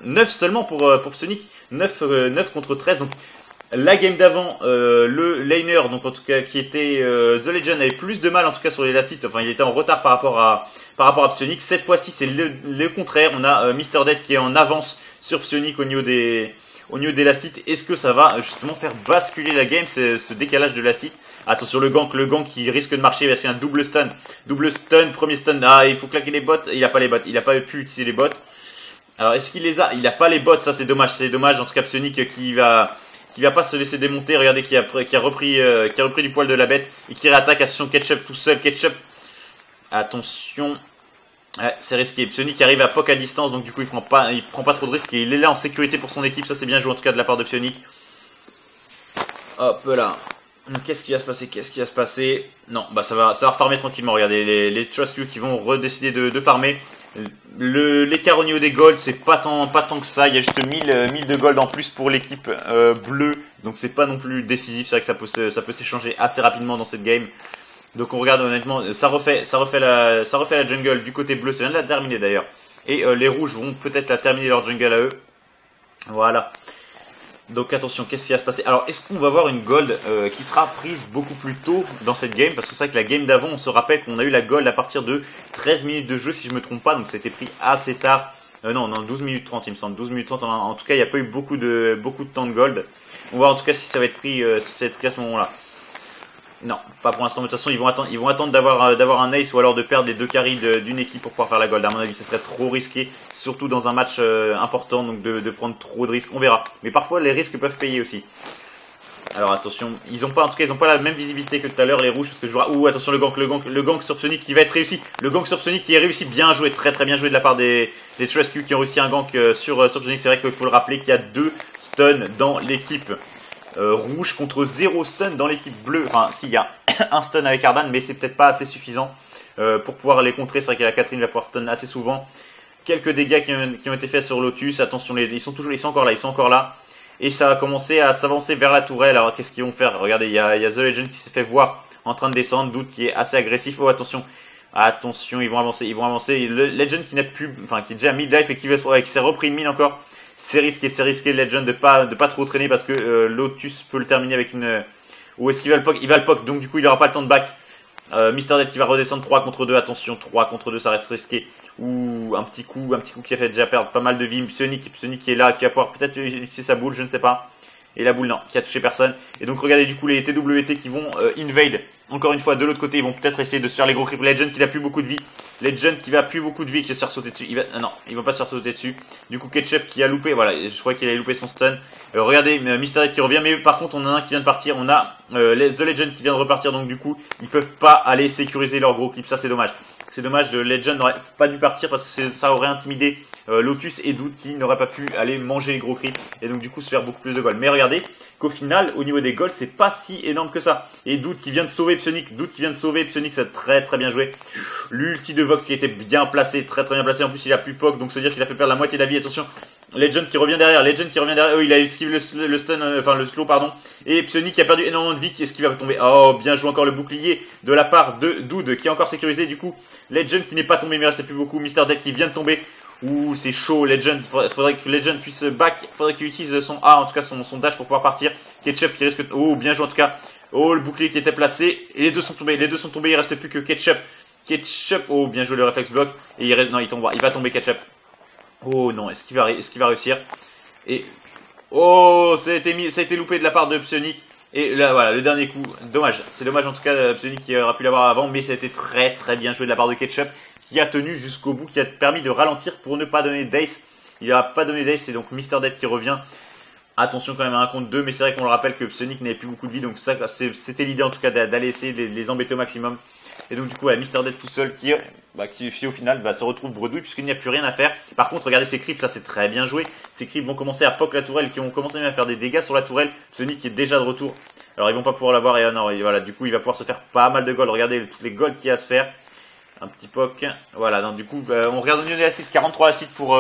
9 seulement pour Psionic. 9 contre 13. Donc la game d'avant, le laner, donc en tout cas qui était The Legend, avait plus de mal en tout cas sur les last hits. Enfin, il était en retard par rapport à Psionic. Cette fois-ci, c'est le contraire. On a Mr. Dead qui est en avance sur Psionic au niveau des last hits. Est-ce que ça va justement faire basculer la game, ce décalage de last hits? Attention le gank qui risque de marcher parce qu'il y a un double stun, premier stun. Ah, il faut claquer les bots. Il a pas les bots. Il a pas pu utiliser les bots. Alors est-ce qu'il les a? Il a pas les bots. Ça c'est dommage. En tout cas Psionic qui va pas se laisser démonter. Regardez qui a repris du poil de la bête et qui réattaque à son Ketchup tout seul. Ketchup, attention, ouais, c'est risqué. Psionic qui arrive à poke à distance, donc du coup il prend pas trop de risques et il est là en sécurité pour son équipe. Ça c'est bien joué en tout cas de la part de Psionic. Hop là. Qu'est-ce qui va se passer? Non, bah ça va farmer tranquillement. Regardez les Trust Q qui vont redécider de farmer. L'écart au niveau des golds, c'est pas tant que ça. Il y a juste 1000 de gold en plus pour l'équipe bleue, donc c'est pas non plus décisif. C'est vrai que ça peut s'échanger assez rapidement dans cette game. Donc on regarde honnêtement, ça refait la jungle du côté bleu. Ça vient de la terminer d'ailleurs. Et les rouges vont peut-être la terminer leur jungle à eux. Voilà. Donc attention, qu'est-ce qui va se passer? Alors est-ce qu'on va avoir une gold qui sera prise beaucoup plus tôt dans cette game? Parce que c'est vrai que la game d'avant, on se rappelle qu'on a eu la gold à partir de 13 minutes de jeu si je me trompe pas. Donc c'était pris assez tard. Non, 12 minutes 30 il me semble. 12 minutes 30, en tout cas il n'y a pas eu beaucoup de temps de gold. On va voir en tout cas si ça va être pris, à ce moment-là. Non, pas pour l'instant. De toute façon, ils vont attendre d'avoir un ace ou alors de perdre les 2 carries d'une équipe pour pouvoir faire la gold. À mon avis, ce serait trop risqué, surtout dans un match important, donc de prendre trop de risques. On verra. Mais parfois, les risques peuvent payer aussi. Alors attention, en tout cas, ils ont pas la même visibilité que tout à l'heure les rouges parce que je vois. Ouh, attention le gank sur Psionic qui va être réussi. Le gank sur Psionic qui est réussi, bien joué, très très bien joué de la part des Truscu qui ont réussi un gank sur Psionic. C'est vrai qu'il faut le rappeler qu'il y a 2 stuns dans l'équipe. Rouge contre 0 stun dans l'équipe bleue. Enfin, s'il y a un stun avec Ardan, mais c'est peut-être pas assez suffisant pour pouvoir les contrer. C'est vrai que la Catherine va pouvoir stun assez souvent. Quelques dégâts qui ont été faits sur Lotus. Attention, ils sont encore là. Et ça a commencé à s'avancer vers la tourelle. Alors, qu'est-ce qu'ils vont faire? Regardez, il y a The Legend qui s'est fait voir en train de descendre. Doute qui est assez agressif. Oh, attention, ils vont avancer. Le Legend qui n'est plus, enfin, qui est déjà mid-life et qui s'est repris une mine encore. C'est risqué Legend de pas trop traîner parce que Lotus peut le terminer avec une. Ou est-ce qu'il va le poke? Il va le poke, donc du coup il n'aura pas le temps de back. Mr. Dead qui va redescendre 3 contre 2, attention, 3 contre 2 ça reste risqué. Ou un petit coup qui a fait déjà perdre pas mal de vie. Psionic qui est là, qui va pouvoir peut-être utiliser sa boule, je ne sais pas. Et la boule non, qui a touché personne. Et donc regardez du coup les TWT qui vont invade. Encore une fois de l'autre côté, ils vont peut-être essayer de se faire les gros creeps. Legend qui n'a plus beaucoup de vie. Legend qui va plus beaucoup de vie, qui va se faire sauter dessus. Non, il va pas se faire sauter dessus. Du coup Ketchup qui a loupé, voilà, je crois qu'il a loupé son stun. Regardez, Mr. Dead qui revient, mais par contre on a un qui vient de partir. On a The Legend qui vient de repartir, donc du coup ils peuvent pas aller sécuriser leur gros clip. Ça c'est dommage. C'est dommage, de Legend n'aurait pas dû partir parce que ça aurait intimidé Lotus et Doute qui n'aurait pas pu aller manger les gros creeps et donc du coup se faire beaucoup plus de gold. Mais regardez qu'au final, au niveau des golds, c'est pas si énorme que ça. Et Doute qui vient de sauver Psionic, c'est très très bien joué. L'ulti de Vox qui était bien placé, très très bien placé. En plus, il a plus poke, donc ça veut dire qu'il a fait perdre la moitié de la vie. Attention, Legend qui revient derrière, il a esquivé le stun, le slow, pardon. Et Psionic qui a perdu énormément de vie, est-ce qu'il va tomber? Oh, bien joué encore le bouclier de la part de Dude qui est encore sécurisé du coup. Legend qui n'est pas tombé, mais il restait plus beaucoup. Mr. Dead qui vient de tomber. Ouh, c'est chaud, Legend. Faudrait que Legend puisse back. Faudrait qu'il utilise son A, en tout cas son dash pour pouvoir partir. Ketchup qui risque. Oh, bien joué en tout cas. Oh, le bouclier qui était placé. Et les deux sont tombés. Il reste plus que Ketchup. Oh, bien joué le réflexe block. Et non, il va tomber Ketchup. Oh non, est-ce qu'il va réussir? Et oh, ça a été loupé de la part de Psionic. Et là, voilà, le dernier coup, dommage. C'est dommage en tout cas, Psionic qui aurait pu l'avoir avant, mais ça a été très très bien joué de la part de Ketchup, qui a tenu jusqu'au bout, qui a permis de ralentir pour ne pas donner d'ace. Il n'a pas donné d'ace, c'est donc Mr. Dead qui revient. Attention quand même à 1 contre 2, mais c'est vrai qu'on le rappelle que Psionic n'avait plus beaucoup de vie, donc ça, c'était l'idée en tout cas d'aller essayer de les embêter au maximum. Et donc du coup, Mr. Dead tout seul qui au final se retrouve bredouille puisqu'il n'y a plus rien à faire. Par contre, regardez ces creeps, ça c'est très bien joué. Ces creeps vont commencer à poke la tourelle, qui vont commencer même à faire des dégâts sur la tourelle. Psionic qui est déjà de retour. Alors ils vont pas pouvoir l'avoir et non, et voilà, du coup il va pouvoir se faire pas mal de gold. Regardez toutes les golds qu'il y a à se faire. Un petit poke. Voilà, donc du coup on regarde au niveau des acides, 43 acides pour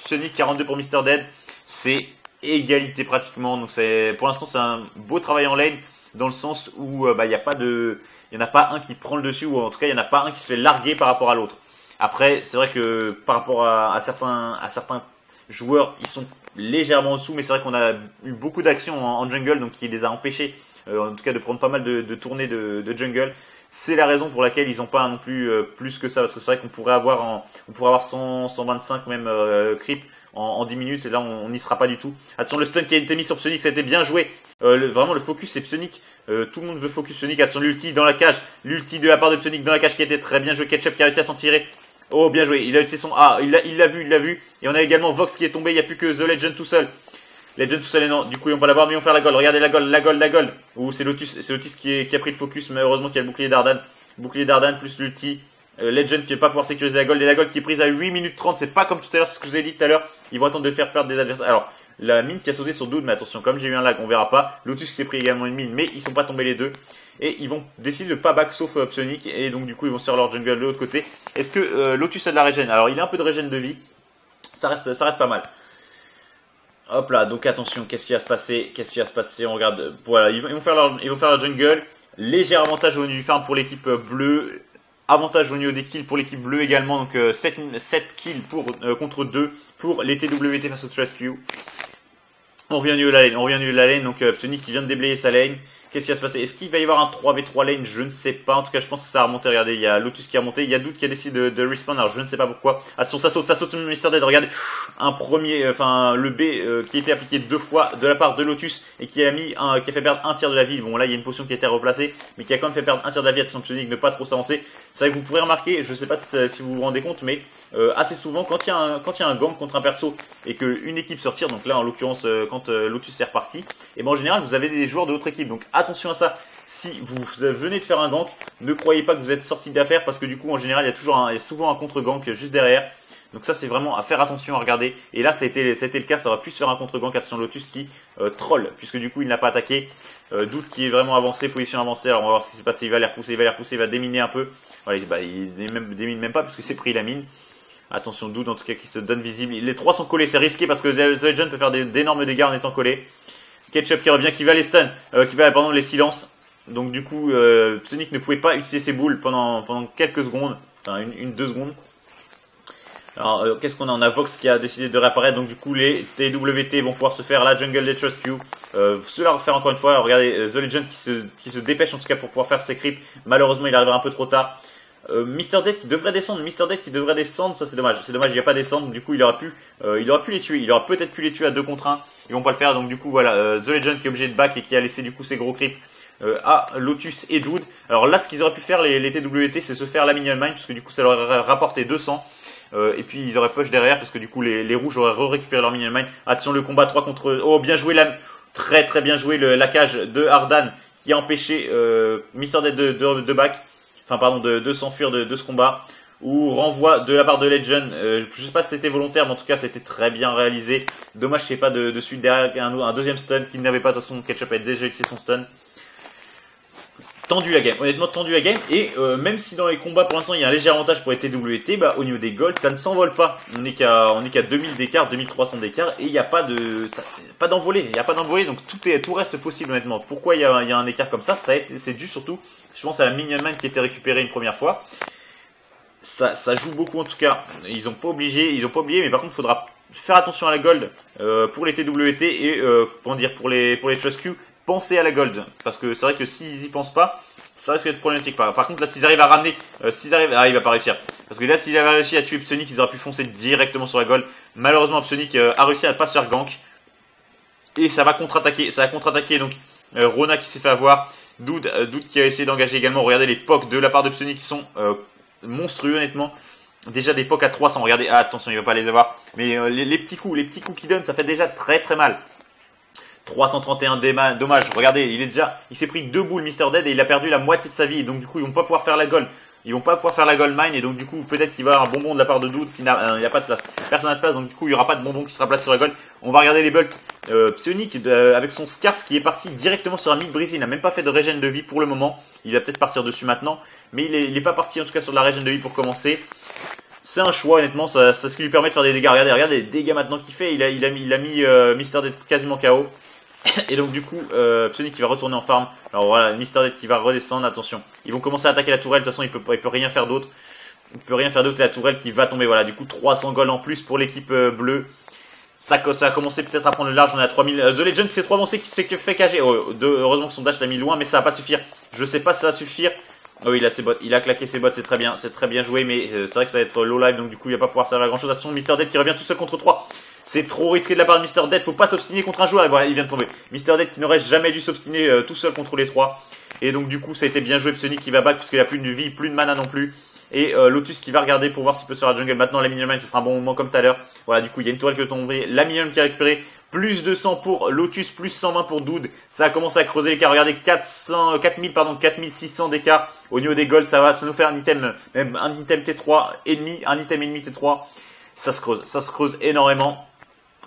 Psionic, 42 pour Mr. Dead. C'est égalité pratiquement. Donc pour l'instant c'est un beau travail en lane dans le sens où il y en a pas un qui prend le dessus, ou en tout cas il y en a pas un qui se fait larguer par rapport à l'autre. Après c'est vrai que par rapport à certains joueurs, ils sont légèrement en dessous, mais c'est vrai qu'on a eu beaucoup d'actions en jungle, donc qui les a empêchés en tout cas de prendre pas mal de tournées de jungle. C'est la raison pour laquelle ils n'ont pas non plus plus que ça, parce que c'est vrai qu'on pourrait avoir 100, 125 même creep en 10 minutes, et là on n'y sera pas du tout. Attention, le stun qui a été mis sur Psionic, ça a été bien joué. Vraiment le focus c'est Psionic, tout le monde veut focus Psionic. Attention, l'ulti dans la cage, l'ulti de la part de Psionic dans la cage qui a été très bien joué. Ketchup qui a réussi à s'en tirer. Oh, bien joué, il a utilisé son A, il l'a vu. Et on a également Vox qui est tombé, il n'y a plus que The Legend tout seul. Legend tout seul, et non, du coup ils vont pas l'avoir, mais ils vont faire la gold. Regardez la gold. Ouh, c'est Lotus qui a pris le focus, mais heureusement qu'il y a le bouclier d'Ardan. Bouclier d'Ardan plus l'ulti. Legend qui ne va pas pouvoir sécuriser la gold, et la gold qui est prise à 8 minutes 30, c'est pas comme tout à l'heure, c'est ce que je vous ai dit tout à l'heure. Ils vont attendre de faire perdre des adversaires. Alors, la mine qui a sauté sur Dude, mais attention, comme j'ai eu un lag, on verra pas. Lotus qui s'est pris également une mine, mais ils sont pas tombés les deux. Et ils vont décider de pas back sauf Psionic, et donc du coup ils vont se faire leur jungle de l'autre côté. Est-ce que Lotus a de la régène? Alors il a un peu de régène de vie, ça reste pas mal. Hop là, donc attention, qu'est-ce qui va se passer? On regarde, voilà, ils vont faire leur jungle. Léger avantage au niveau du farm pour l'équipe bleue. Avantage au niveau des kills pour l'équipe bleue également. Donc 7 kills contre 2 pour les TWT face au Truscu. On revient au niveau de la lane. Donc Psionic qui vient de déblayer sa lane. Qu'est-ce qui va se passer? Est-ce qu'il va y avoir un 3v3 lane? Je ne sais pas. En tout cas, je pense que ça a remonté. Regardez, il y a Lotus qui a remonté. Il y a Dude qui a décidé de respawn. Alors, je ne sais pas pourquoi. Attention, ça saute sur Mr. Dead. Regardez, un premier, le B qui a été appliqué 2 fois de la part de Lotus et qui a fait perdre un tiers de la vie. Bon, là, il y a une potion qui a été replacée, mais qui a quand même fait perdre un tiers de la vie à son Psionic, ne pas trop s'avancer. C'est vrai que vous pourrez remarquer, je ne sais pas si vous vous rendez compte, mais assez souvent, quand il y a un gank contre un perso et qu'une équipe se retire, donc là, en l'occurrence, quand Lotus est reparti, et ben en général, vous avez des joueurs de votre équipe. Donc attention à ça. Si vous venez de faire un gank, ne croyez pas que vous êtes sorti d'affaire parce que du coup, en général, il y a souvent un contre-gank juste derrière. Donc ça, c'est vraiment à faire attention à regarder. Et là, ça a été le cas. Ça aurait pu se faire un contre-gank. Attention, Lotus qui troll puisque du coup, il n'a pas attaqué. Doute qui est vraiment avancé, position avancée. Alors on va voir ce qui s'est passé. Il va les repousser, il va déminer un peu. Voilà, il démine même pas parce que c'est pris la mine. Attention, Doute en tout cas qui se donne visible. Les 3 sont collés, c'est risqué parce que The Legend peut faire d'énormes dégâts en étant collé. Ketchup qui revient, qui va les stun, les silences. Donc du coup, Psionic ne pouvait pas utiliser ses boules pendant quelques secondes, enfin 2 secondes. Alors qu'est-ce qu'on a? On a Vox qui a décidé de réapparaître, donc du coup les TWT vont pouvoir se faire la Jungle Death Rescue. Cela refaire encore une fois, regardez The Legend qui se dépêche en tout cas pour pouvoir faire ses creeps. Malheureusement il arrivera un peu trop tard. Mr. Dead qui devrait descendre, ça c'est dommage, il n'y a pas descendre, du coup il aurait pu les tuer, il aurait peut-être pu les tuer à 2 contre 1, ils vont pas le faire, donc du coup voilà, The Legend qui est obligé de back et qui a laissé du coup ses gros creeps à Lotus et Dude. Alors là ce qu'ils auraient pu faire les TWT c'est se faire la minion mine, parce que du coup ça leur aurait rapporté 200, et puis ils auraient push derrière, parce que du coup les rouges auraient récupéré leur minion mine. Attention le combat 3 contre, oh bien joué, très très bien joué la cage de Ardan qui a empêché Mr. Dead de back. De s'enfuir de ce combat, ou renvoi de la part de Legend. Je sais pas si c'était volontaire, mais en tout cas c'était très bien réalisé. Dommage qu'il n'y ait pas de suite derrière un deuxième stun qu'il n'avait pas. De toute façon, Ketchup a déjà utilisé son stun. Tendu la game, honnêtement tendu la game, et même si dans les combats pour l'instant il y a un léger avantage pour les TWT, bah au niveau des golds ça ne s'envole pas. On n'est qu'à 2000 d'écart, 2300 d'écart, et il n'y a pas d'envolée, donc tout reste possible honnêtement. Pourquoi il y a un écart comme ça? C'est dû surtout, je pense, à la minion man qui a été récupérée une première fois. Ça joue beaucoup en tout cas. Ils ont pas oublié, mais par contre il faudra faire attention à la gold pour les TWT et pour les Trust Q. Pensez à la gold, parce que c'est vrai que s'ils y pensent pas, ça risque d'être problématique. Par contre là s'ils arrivent à ramener, il va pas réussir, parce que là s'il avait réussi à tuer Psionic, ils auraient pu foncer directement sur la gold. Malheureusement Psionic a réussi à ne pas se faire gank, et ça va contre-attaquer, donc Rona qui s'est fait avoir, Dude qui a essayé d'engager également. Regardez les pocs de la part de Psionic qui sont monstrueux honnêtement. Déjà des pocs à 300, regardez, attention il va pas les avoir, mais les petits coups qu'il donne, ça fait déjà très très mal. 331 dommage, regardez, il s'est pris 2 boules Mr. Dead et il a perdu la moitié de sa vie, et donc du coup ils vont pas pouvoir faire la gold. Mine, et donc du coup peut-être qu'il va y avoir un bonbon de la part de Dude il n'y a pas de place. Personne n'a de place, donc du coup il n'y aura pas de bonbon qui sera placé sur la gold. On va regarder les bulks. Psionic avec son scarf qui est parti directement sur un mid breeze, il n'a même pas fait de régène de vie pour le moment. Il va peut-être partir dessus maintenant, mais il est pas parti en tout cas sur de la régène de vie pour commencer. C'est un choix honnêtement, c'est ce qui lui permet de faire des dégâts. Regardez les dégâts maintenant qu'il fait, il a mis Mr. Dead quasiment KO. Et donc du coup, Psionic qui va retourner en farm. Alors voilà, Mr. Dead qui va redescendre, attention. Ils vont commencer à attaquer la tourelle, de toute façon il peut rien faire d'autre. La tourelle qui va tomber, voilà, du coup 300 gold en plus pour l'équipe bleue. Ça a commencé peut-être à prendre le large, on est à 3000. The Legend qui s'est trop avancé, qui s'est fait cager. Heureusement que son dash l'a mis loin, mais ça va pas suffire. Je sais pas si ça va suffire. Oh, il a ses bots, il a claqué ses bots, c'est très bien joué, mais c'est vrai que ça va être low live, donc du coup il va pas pouvoir servir à grand chose. Attention, Mr. Dead qui revient tout seul contre 3. C'est trop risqué de la part de Mr. Dead, faut pas s'obstiner contre un joueur, et voilà, il vient de tomber. Mr. Dead qui n'aurait jamais dû s'obstiner tout seul contre les 3. Et donc du coup ça a été bien joué, Psionic qui va back puisqu'il a plus de vie, plus de mana non plus. Et Lotus qui va regarder pour voir s'il peut se faire la jungle. Maintenant la minion mine, ce sera un bon moment comme tout à l'heure. Voilà, du coup il y a une tourelle qui est tombée, la minion qui a récupéré. Plus 200 pour Lotus, plus 120 pour Dude. Ça a commencé à creuser l'écart. Regardez, 4600 d'écart. Au niveau des golds, ça nous fait un item T3 ennemi, un item ennemi T3. Ça se creuse énormément.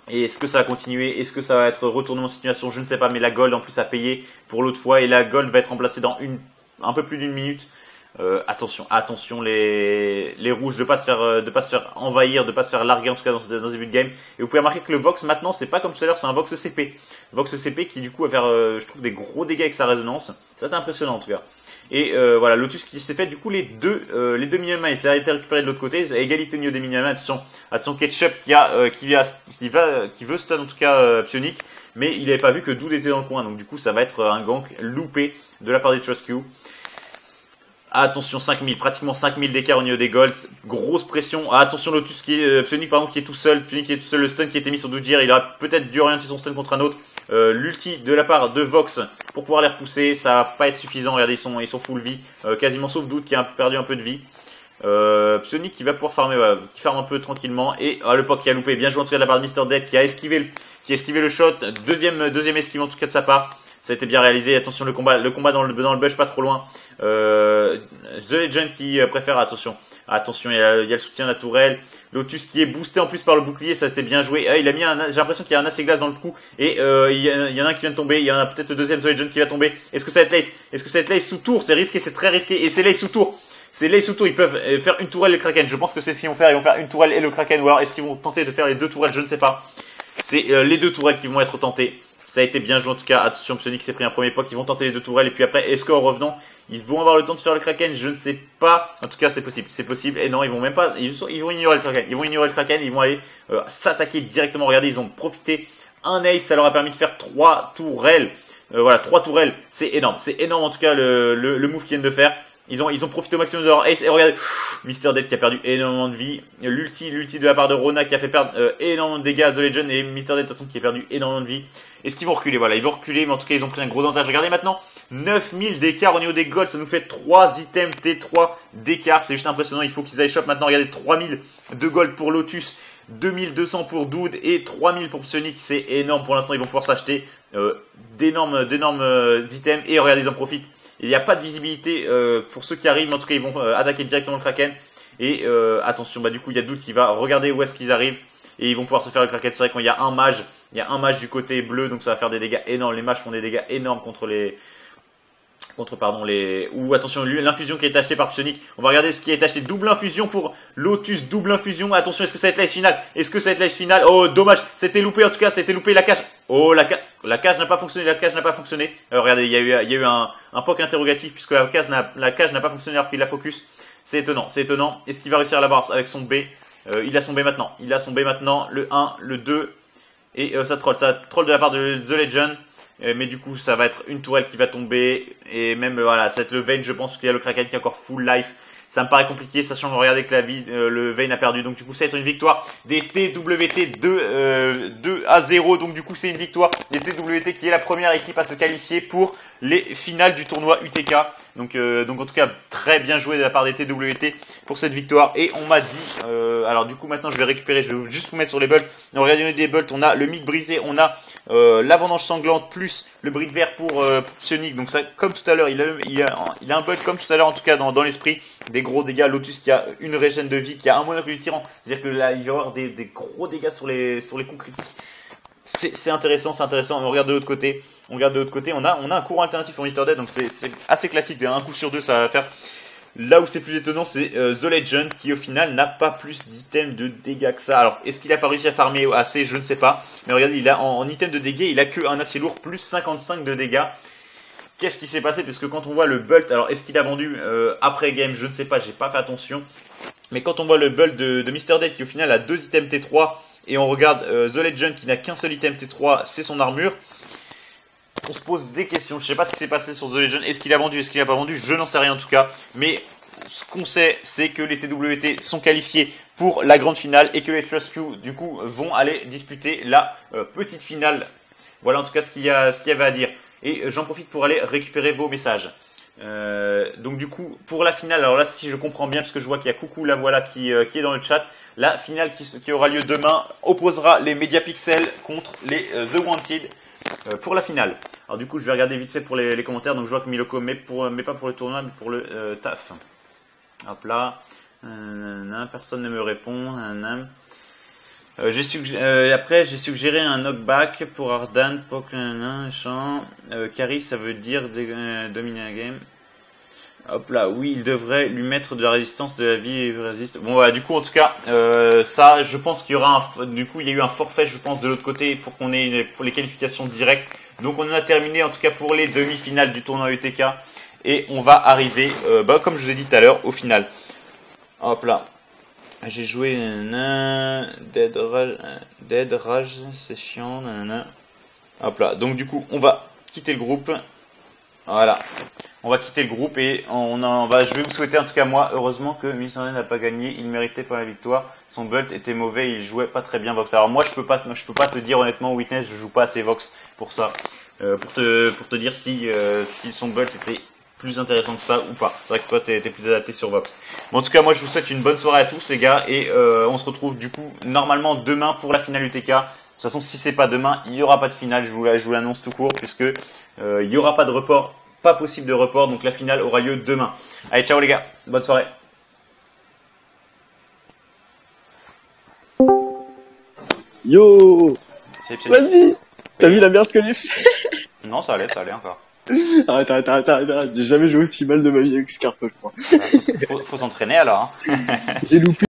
Et est-ce que ça va continuer? Est-ce que ça va être retournement de situation? Je ne sais pas, mais la gold en plus a payé pour l'autre fois. Et la gold va être remplacée dans un peu plus d'une minute. Attention les rouges de pas se faire envahir, de pas se faire larguer en tout cas dans ce début de game. Et vous pouvez remarquer que le Vox maintenant c'est pas comme tout à l'heure, c'est un Vox CP. Vox CP qui du coup va faire je trouve des gros dégâts avec sa résonance. Ça c'est impressionnant en tout cas. Et voilà, Lotus qui s'est fait du coup les deux minion mines, ça a été récupéré de l'autre côté, à égalité au niveau des minion mines. Attention Ketchup qui veut stun en tout cas Psionic. mais il n'avait pas vu que Dude était dans le coin. Donc du coup, ça va être un gank loupé de la part des TrustQ. Attention, 5000, pratiquement 5000 d'écart au niveau des golds. Grosse pression. Attention, Lotus qui est, Psionic pardon, qui est tout seul. Psionic qui est tout seul. Le stun qui a été mis sur Doudjir. Il a peut-être dû orienter son stun contre un autre. L'ulti de la part de Vox pour pouvoir les repousser. Ça va pas être suffisant. Regardez, ils sont full vie. Quasiment sauf Doute qui a perdu un peu de vie. Psionic qui va pouvoir farmer, qui farme un peu tranquillement. Et le POC qui a loupé. Bien joué en tout cas de la part de Mr. Dead qui a esquivé le shot. Deuxième esquive en tout cas de sa part. Ça a été bien réalisé. Attention, le combat dans le bush, pas trop loin. The Legend qui préfère. Attention, il y a le soutien de la tourelle. Lotus qui est boosté en plus par le bouclier. Ça a été bien joué. Il a mis j'ai l'impression qu'il y a un assez glace dans le cou. Et il y en a un qui vient de tomber. Il y en a peut-être le deuxième The Legend qui va tomber. Est-ce que ça va être Lace? Est-ce que ça va être Lace sous tour? C'est risqué, c'est très risqué. Et c'est Lace sous tour. C'est Lace sous tour. Ils peuvent faire une tourelle et le Kraken. Je pense que c'est ce qu'ils vont faire. Ils vont faire une tourelle et le Kraken. Ou alors est-ce qu'ils vont tenter de faire les deux tourelles? Je ne sais pas. C'est les deux tourelles qui vont être tentées. Ça a été bien joué en tout cas. Attention, Psionic s'est pris un premier POC. Ils vont tenter les deux tourelles. Et puis après, est-ce qu'en revenant, ils vont avoir le temps de faire le Kraken? Je ne sais pas. En tout cas, c'est possible. C'est possible. Et non, ils vont même pas. Ils vont ignorer le Kraken. Ils vont ignorer le Kraken. Ils vont aller s'attaquer directement. Regardez, ils ont profité. Un ace, ça leur a permis de faire 3 tourelles. Voilà, 3 tourelles. C'est énorme. C'est énorme en tout cas le move qu'ils viennent de faire. Ils ont profité au maximum de leur ace. Et regardez, Mr. Dead qui a perdu énormément de vie. L'ulti de la part de Rona qui a fait perdre énormément de dégâts à The Legend. Et Mr. Dead de toute façon qui a perdu énormément de vie. Est-ce qu'ils vont reculer? Voilà, ils vont reculer. Mais en tout cas, ils ont pris un gros avantage. Regardez maintenant, 9000 d'écart au niveau des golds. Ça nous fait 3 items T3 d'écart. C'est juste impressionnant. Il faut qu'ils aillent shop maintenant. Regardez, 3000 de gold pour Lotus. 2200 pour Dude et 3000 pour Psionic. C'est énorme pour l'instant. Ils vont pouvoir s'acheter d'énormes items. Et regardez, ils en profitent. Il n'y a pas de visibilité pour ceux qui arrivent, mais en tout cas ils vont attaquer directement le Kraken. Et attention, du coup il y a Doute qui va regarder où est-ce qu'ils arrivent. Et ils vont pouvoir se faire le Kraken. C'est vrai qu'il y a un mage du côté bleu, donc ça va faire des dégâts énormes. Les mages font des dégâts énormes contre les... Ou attention, l'infusion qui a été achetée par Psionic. On va regarder ce qui a été acheté. Double infusion pour Lotus, double infusion. Attention, est-ce que ça va être l'ice finale? Est-ce que ça va être l'ice finale? Oh, dommage, c'était loupé en tout cas, c'était loupé la cage. Oh, la cage n'a pas fonctionné, regardez, il y a eu un POC interrogatif puisque la cage n'a pas fonctionné alors qu'il la focus. C'est étonnant. Est-ce qu'il va réussir à l'avoir avec son B? Il a son B maintenant. Le 1, le 2. Et ça troll de la part de The Legend. Mais du coup, ça va être une tourelle qui va tomber. Et même, voilà, ça va être le Vayne, je pense, parce qu'il y a le Kraken qui est encore full life. Ça me paraît compliqué, sachant que regardez que le Vayne a perdu. Donc du coup, ça va être une victoire des TWT 2-0. Donc du coup, c'est une victoire des TWT qui est la première équipe à se qualifier pour les finales du tournoi UTK. Donc en tout cas, très bien joué de la part des TWT pour cette victoire. Et on m'a dit, alors du coup maintenant je vais juste vous mettre sur les bults. Donc regardez des bults, on a le mythe brisé, on a la vendange sanglante plus le brick vert pour Psionic. Donc ça, comme tout à l'heure, il a un bult comme tout à l'heure en tout cas dans l'esprit. Des gros dégâts, Lotus qui a une régène de vie, qui a un monocle du tyran. C'est-à-dire que là, il va y avoir des gros dégâts sur les coups critiques. C'est intéressant. On regarde de l'autre côté. On a un courant alternatif pour Mr. Dead, donc c'est assez classique. Un coup sur deux, ça va faire. Là où c'est plus étonnant, c'est The Legend qui au final n'a pas plus d'items de dégâts que ça. Alors, est-ce qu'il a pas réussi à farmer assez? Je ne sais pas. Mais regardez, il a en item de dégâts, il a que un acier lourd plus 55 de dégâts. Qu'est-ce qui s'est passé? Parce que quand on voit le bult, alors est-ce qu'il a vendu après game? Je ne sais pas, j'ai pas fait attention. Mais quand on voit le bult de Mr. Dead qui au final a 2 items T3 et on regarde The Legend qui n'a qu'un seul item T3, c'est son armure. On se pose des questions. Je sais pas ce qui s'est passé sur The Legend. Est-ce qu'il a vendu? Est-ce qu'il n'a pas vendu? Je n'en sais rien en tout cas. Mais ce qu'on sait, c'est que les TWT sont qualifiés pour la grande finale et que les TrustQ du coup vont aller disputer la petite finale. Voilà en tout cas ce qu'il y avait à dire. Et j'en profite pour aller récupérer vos messages. Donc du coup pour la finale, alors là si je comprends bien parce que je vois qu'il y a Coucou la voilà qui est dans le chat, la finale qui aura lieu demain opposera les Mediapixels contre les The Wanted pour la finale. Alors du coup je vais regarder vite fait pour les commentaires. Donc je vois que Miloko mais pas pour le tournoi mais pour le taf. Hop là, personne ne me répond. J'ai suggéré un knockback pour Ardan, Carry, ça veut dire dominer la game. Hop là, oui, il devrait lui mettre de la résistance, de la vie et résiste. Bon voilà, du coup en tout cas, ça, je pense qu'il y aura du coup il y a eu un forfait, je pense de l'autre côté pour qu'on ait pour les qualifications directes. Donc on en a terminé en tout cas pour les demi-finales du tournoi UTK et on va arriver, comme je vous ai dit tout à l'heure, au final. Hop là. J'ai joué Dead Rage, c'est chiant. Hop là. Donc du coup, on va quitter le groupe. Voilà. On va quitter le groupe et je vais vous souhaiter, en tout cas moi, heureusement que Missandei n'a pas gagné. Il méritait pas la victoire. Son bult était mauvais, il jouait pas très bien Vox. Alors moi, je peux pas te dire honnêtement, Witness, je joue pas assez Vox pour ça, pour te dire si son bult était plus intéressant que ça ou pas. C'est vrai que toi, t'es plus adapté sur Vox. Bon, en tout cas, moi, je vous souhaite une bonne soirée à tous, les gars, et on se retrouve du coup normalement demain pour la finale UTK. De toute façon, si c'est pas demain, il y aura pas de finale. Je vous l'annonce tout court, puisque il y aura pas de report. Pas possible de report, donc la finale aura lieu demain. Allez, ciao les gars, bonne soirée. Yo, vas-y. T'as vu la merde que j'ai fait? Non, ça allait encore. Arrête. J'ai jamais joué aussi mal de ma vie avec Scarpe, je crois. Faut s'entraîner alors. Hein. J'ai loupé.